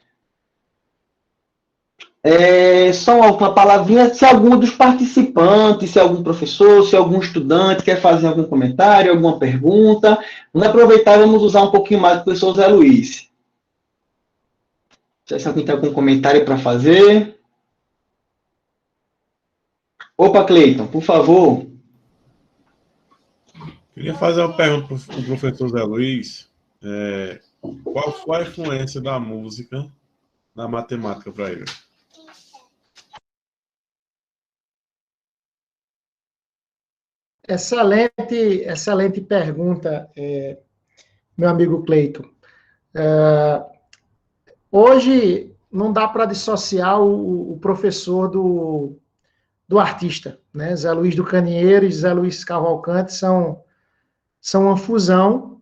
Só uma palavrinha, se algum dos participantes, se algum professor, se algum estudante quer fazer algum comentário, alguma pergunta, vamos aproveitar e vamos usar um pouquinho mais do professor Zé Luiz. Se alguém tem algum comentário para fazer. Opa, Cleiton, por favor. Queria fazer uma pergunta para o professor Zé Luiz. Qual foi a influência da música na matemática para ele? Excelente pergunta, meu amigo Cleiton. Hoje não dá para dissociar o professor do artista, né? Zé Luiz do Caninheiro e Zé Luiz Cavalcante são uma fusão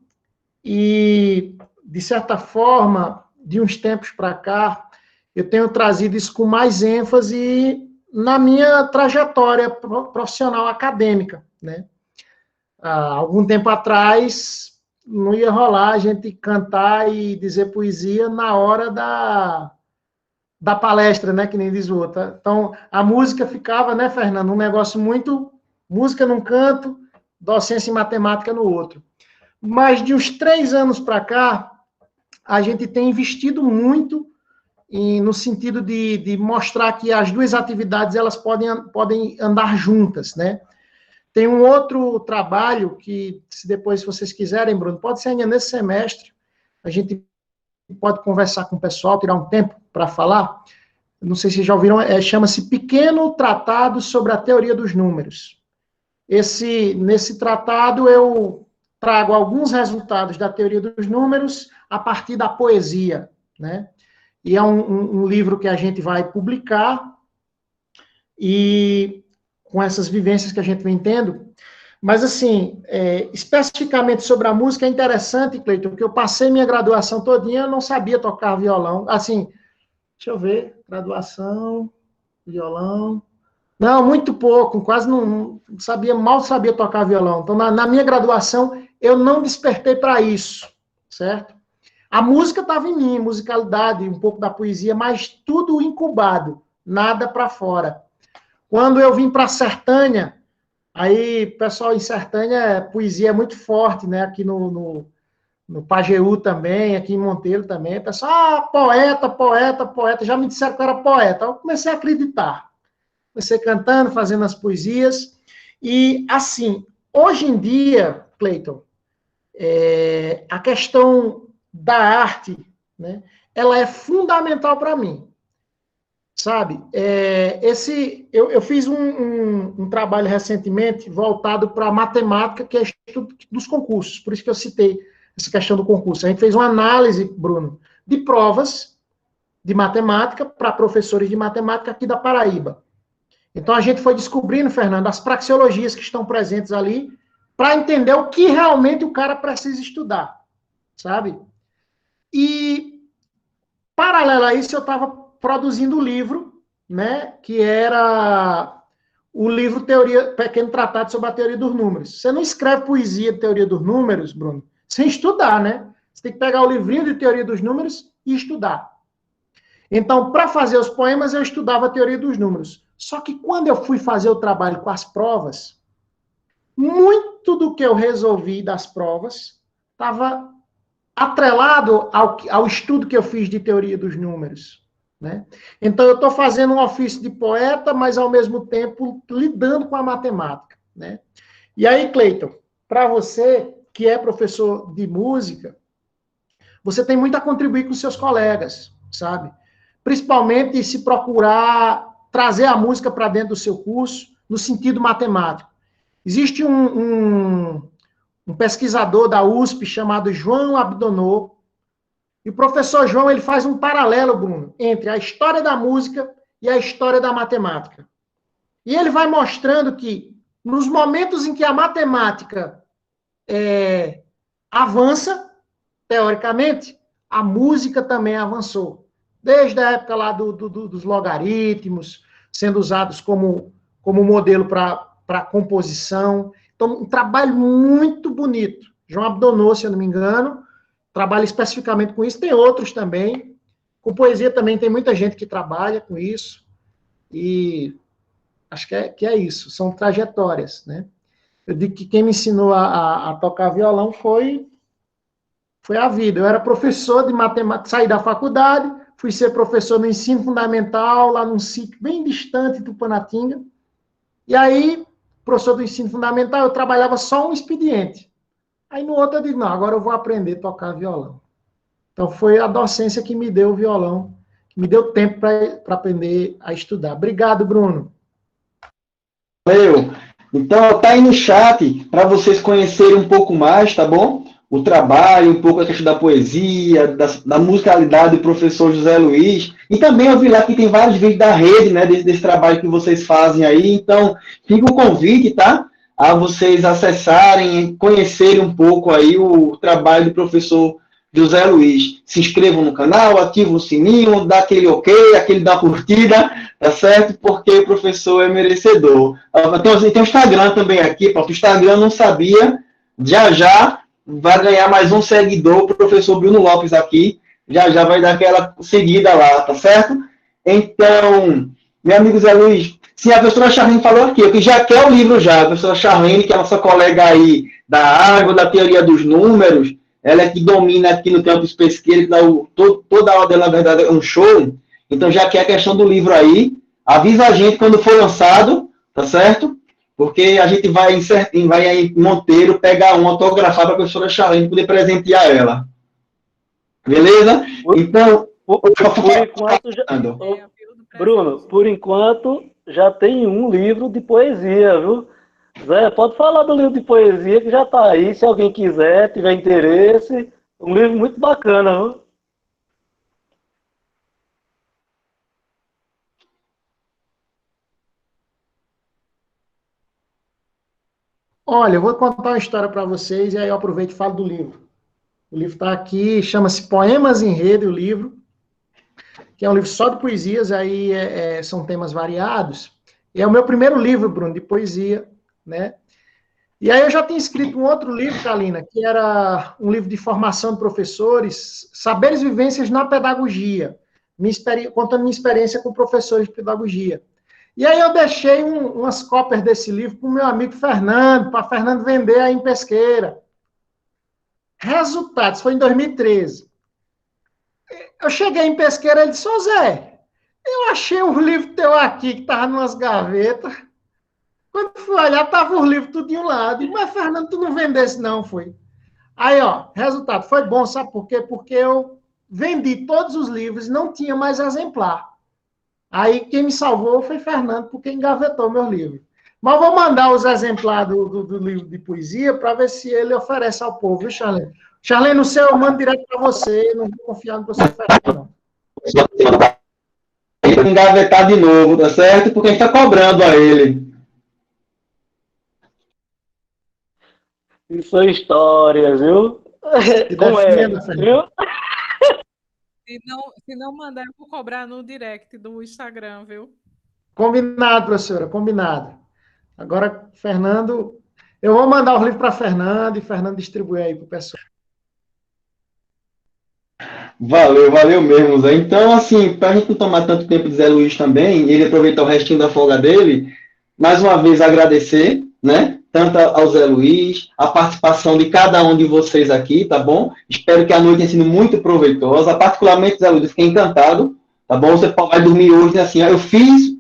e, de certa forma, de uns tempos para cá, eu tenho trazido isso com mais ênfase na minha trajetória profissional acadêmica, né? Há algum tempo atrás, não ia rolar a gente cantar e dizer poesia na hora da palestra, né, que nem diz o outro. Então, a música ficava, né, Fernando, um negócio muito... música num canto, docência em matemática no outro. Mas de uns 3 anos para cá, a gente tem investido muito no sentido de mostrar que as duas atividades elas podem andar juntas, né? Tem um outro trabalho que, se depois vocês quiserem, Bruno, pode ser ainda nesse semestre, a gente pode conversar com o pessoal, tirar um tempo para falar. Não sei se já ouviram, chama-se Pequeno Tratado sobre a Teoria dos Números. Nesse tratado eu trago alguns resultados da teoria dos números a partir da poesia, né? E é um livro que a gente vai publicar, e com essas vivências que a gente vem tendo. Mas, assim, especificamente sobre a música, é interessante, Cleiton, porque eu passei minha graduação todinha, eu não sabia tocar violão. Assim, deixa eu ver, graduação, violão... Não, muito pouco, quase não sabia, mal sabia tocar violão. Então, na minha graduação, eu não despertei para isso, certo? A música estava em mim, musicalidade, um pouco da poesia, mas tudo incubado, nada para fora. Quando eu vim para Sertânia, aí, pessoal, em Sertânia, poesia é muito forte, né? Aqui no Pajeú também, aqui em Monteiro também. Pessoal, poeta, já me disseram que eu era poeta. Eu comecei a acreditar. Comecei cantando, fazendo as poesias. E, assim, hoje em dia, Cleiton, a questão da arte, né, ela é fundamental para mim. Sabe? Eu fiz um trabalho recentemente voltado para matemática, que é estudo dos concursos. Por isso que eu citei essa questão do concurso. A gente fez uma análise, Bruno, de provas de matemática para professores de matemática aqui da Paraíba. Então, a gente foi descobrindo, Fernando, as praxeologias que estão presentes ali para entender o que realmente o cara precisa estudar, sabe? E, paralelo a isso, eu estava produzindo um livro, né, que era o livro Pequeno Tratado sobre a Teoria dos Números. Você não escreve poesia de teoria dos números, Bruno, sem estudar, né? Você tem que pegar o livrinho de teoria dos números e estudar. Então, para fazer os poemas, eu estudava a teoria dos números. Só que quando eu fui fazer o trabalho com as provas, muito do que eu resolvi das provas estava atrelado ao estudo que eu fiz de teoria dos números, né? Então, eu estou fazendo um ofício de poeta, mas, ao mesmo tempo, lidando com a matemática, né? E aí, Cleiton, para você, que é professor de música, você tem muito a contribuir com seus colegas, sabe? Principalmente se procurar trazer a música para dentro do seu curso, no sentido matemático. Existe um pesquisador da USP chamado João Abdonot, e o professor João ele faz um paralelo, Bruno, entre a história da música e a história da matemática. E ele vai mostrando que, nos momentos em que a matemática avança, teoricamente, a música também avançou. Desde a época lá dos logaritmos, sendo usados como modelo para composição. Então, um trabalho muito bonito. João Abdonot, se eu não me engano, trabalha especificamente com isso. Tem outros também. Com poesia também tem muita gente que trabalha com isso. E acho que é isso. São trajetórias, né? Eu digo que quem me ensinou a tocar violão foi a vida. Eu era professor de matemática, saí da faculdade, fui ser professor no ensino fundamental, lá num sítio bem distante do Panatinga. E aí, professor do ensino fundamental, eu trabalhava só um expediente. Aí no outro eu disse, não, agora eu vou aprender a tocar violão. Então foi a docência que me deu o violão, que me deu tempo para aprender a estudar. Obrigado, Bruno. Valeu. Então, tá aí no chat para vocês conhecerem um pouco mais, tá bom? O trabalho, um pouco a questão da poesia, da musicalidade do professor José Luiz. E também eu vi lá que tem vários vídeos da rede, né, desse trabalho que vocês fazem aí. Então, fica o convite, tá? A vocês acessarem, conhecerem um pouco aí o trabalho do professor José Luiz. Se inscrevam no canal, ativem o sininho, dá aquele ok, aquele da curtida, tá certo? Porque o professor é merecedor. Tem o Instagram também aqui, o Instagram não sabia, já vai ganhar mais um seguidor, o professor Bruno Lopes aqui, já vai dar aquela seguida lá, tá certo? Então, meu amigo Zé Luiz, sim, a professora Charlene falou aqui, que já quer o livro já, a professora Charlene, que é a nossa colega aí da água, da teoria dos números, ela é que domina aqui no campus Pesqueira, que dá toda a aula dela, na verdade, é um show, então já quer a questão do livro aí, avisa a gente quando for lançado, tá certo? Porque a gente vai em Monteiro pegar um autografado para a professora Charlene poder presentear ela. Beleza? Então, por enquanto Bruno, por enquanto já tem um livro de poesia, viu? Zé, pode falar do livro de poesia que já está aí, se alguém quiser, tiver interesse. Um livro muito bacana, viu? Olha, eu vou contar uma história para vocês e aí eu aproveito e falo do livro. O livro está aqui, chama-se Poemas em Rede, o livro, que é um livro só de poesias, aí são temas variados. E é o meu primeiro livro, Bruno, de poesia, né? E aí eu já tinha escrito um outro livro, Kalina, que era um livro de formação de professores, Saberes e Vivências na Pedagogia, contando minha experiência com professores de pedagogia. E aí eu deixei umas cópias desse livro para o meu amigo Fernando, para Fernando vender aí em Pesqueira. Resultados, foi em 2013. Eu cheguei em Pesqueira e ele disse, ô Zé, eu achei um livro teu aqui que estava numas gavetas. Quando fui olhar, estava os livros tudo de um lado. Mas, Fernando, tu não vendesse não, foi? Aí, ó, resultado, foi bom, sabe por quê? Porque eu vendi todos os livros e não tinha mais exemplar. Aí, quem me salvou foi Fernando, porque engavetou meu livro. Mas vou mandar os exemplares do livro de poesia para ver se ele oferece ao povo, viu, Charlene? Charlene, no seu eu mando direto para você, não vou confiar no professor Fernando, não. Engavetar de novo, tá certo? Porque a gente está cobrando a ele. Isso é história, viu? Como é, viu? Se não mandar, eu vou cobrar no direct do Instagram, viu? Combinado, professora, combinado. Agora, Fernando, eu vou mandar os livros para Fernando e Fernando distribui aí para o pessoal. Valeu mesmo, Zé. Então, assim, para a gente não tomar tanto tempo de Zé Luiz também, ele aproveitar o restinho da folga dele, mais uma vez agradecer, né? Tanto ao Zé Luiz, a participação de cada um de vocês aqui, tá bom? Espero que a noite tenha sido muito proveitosa. Particularmente, Zé Luiz, fiquei encantado, tá bom? Você vai dormir hoje, né? Assim, eu fiz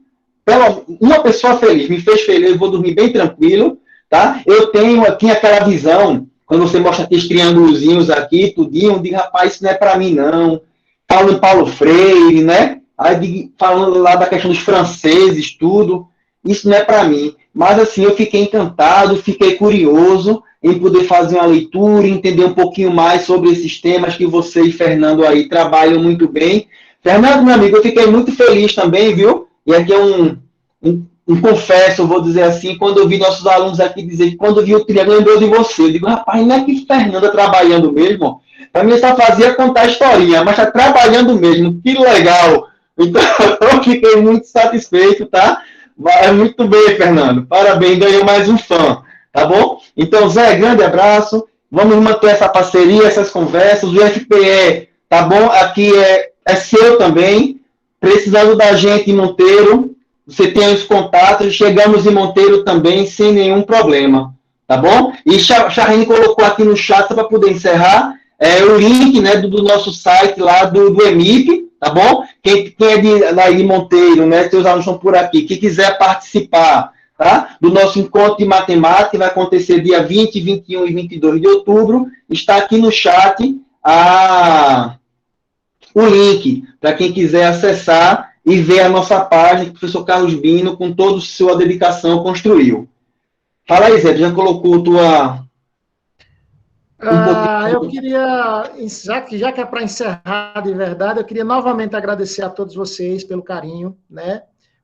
uma pessoa feliz, me fez feliz, eu vou dormir bem tranquilo, tá? Eu tinha aquela visão, quando quando você mostra aqueles triângulozinhos aqui, tudinho, eu digo, rapaz, isso não é para mim, não. Paulo Freire, né? Aí falando lá da questão dos franceses, tudo, isso não é para mim. Mas assim, eu fiquei encantado, fiquei curioso em poder fazer uma leitura, entender um pouquinho mais sobre esses temas que você e Fernando aí trabalham muito bem. Fernando, meu amigo, eu fiquei muito feliz também, viu? E aqui é um confesso, eu vou dizer assim, quando eu vi nossos alunos aqui dizer que quando eu vi o triângulo, lembrou de você. Eu digo, rapaz, não é que Fernanda trabalhando mesmo? Para mim só fazia contar historinha, mas está trabalhando mesmo. Que legal! Então, eu fiquei muito satisfeito, tá? Vai muito bem, Fernando. Parabéns, ganhou mais um fã, tá bom? Então, Zé, grande abraço. Vamos manter essa parceria, essas conversas. O FPE, tá bom? Aqui é seu também. Precisando da gente em Monteiro, você tem os contatos. Chegamos em Monteiro também sem nenhum problema, tá bom? E Charlene colocou aqui no chat, para poder encerrar, o link, né, do nosso site lá do EMIP, tá bom? Quem é de Monteiro, né, seus alunos estão por aqui, que quiser participar, tá? Do nosso encontro de matemática, que vai acontecer dia 20, 21 e 22 de outubro, está aqui no chat o link, para quem quiser acessar e ver a nossa página que o professor Carlos Bino, com toda a sua dedicação, construiu. Fala aí, Zé, já colocou tua... Eu queria, já que é para encerrar de verdade, eu queria novamente agradecer a todos vocês pelo carinho, né,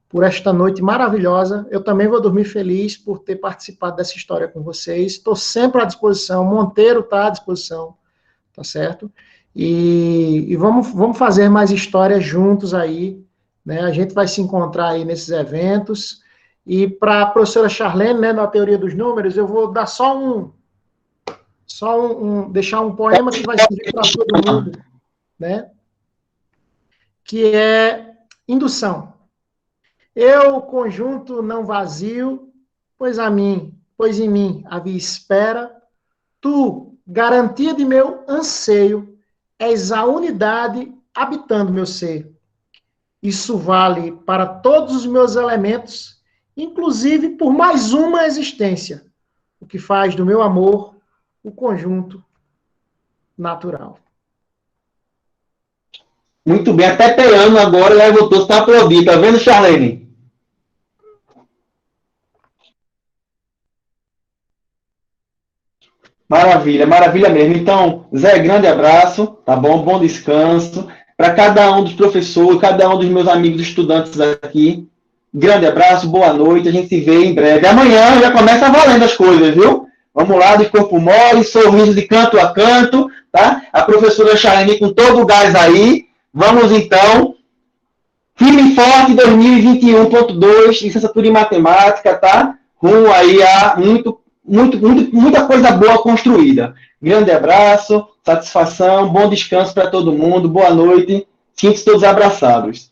por esta noite maravilhosa. Eu também vou dormir feliz por ter participado dessa história com vocês. Estou sempre à disposição, Monteiro está à disposição, tá certo? E vamos fazer mais histórias juntos aí, né? A gente vai se encontrar aí nesses eventos. E para a professora Charlene, né, na teoria dos números, eu vou dar deixar um poema que vai servir para todo mundo, né? Que é indução. Eu, conjunto não vazio, pois em mim havia espera, tu, garantia de meu anseio, és a unidade habitando meu ser. Isso vale para todos os meus elementos, inclusive por mais uma existência, o que faz do meu amor o conjunto natural. Muito bem, até Peano agora levantou-se para aplaudir, tá vendo, Charlene? Maravilha, maravilha mesmo. Então, Zé, grande abraço, tá bom? Bom descanso. Para cada um dos professores, cada um dos meus amigos estudantes aqui, grande abraço, boa noite, a gente se vê em breve. Amanhã já começa valendo as coisas, viu? Vamos lá, de corpo mole, sorriso de canto a canto, tá? A professora Charlene com todo o gás aí. Vamos então, firme e forte 2021.2, licenciatura em matemática, tá? Rumo aí a muita coisa boa construída. Grande abraço, satisfação, bom descanso para todo mundo, boa noite, sintam-se todos abraçados.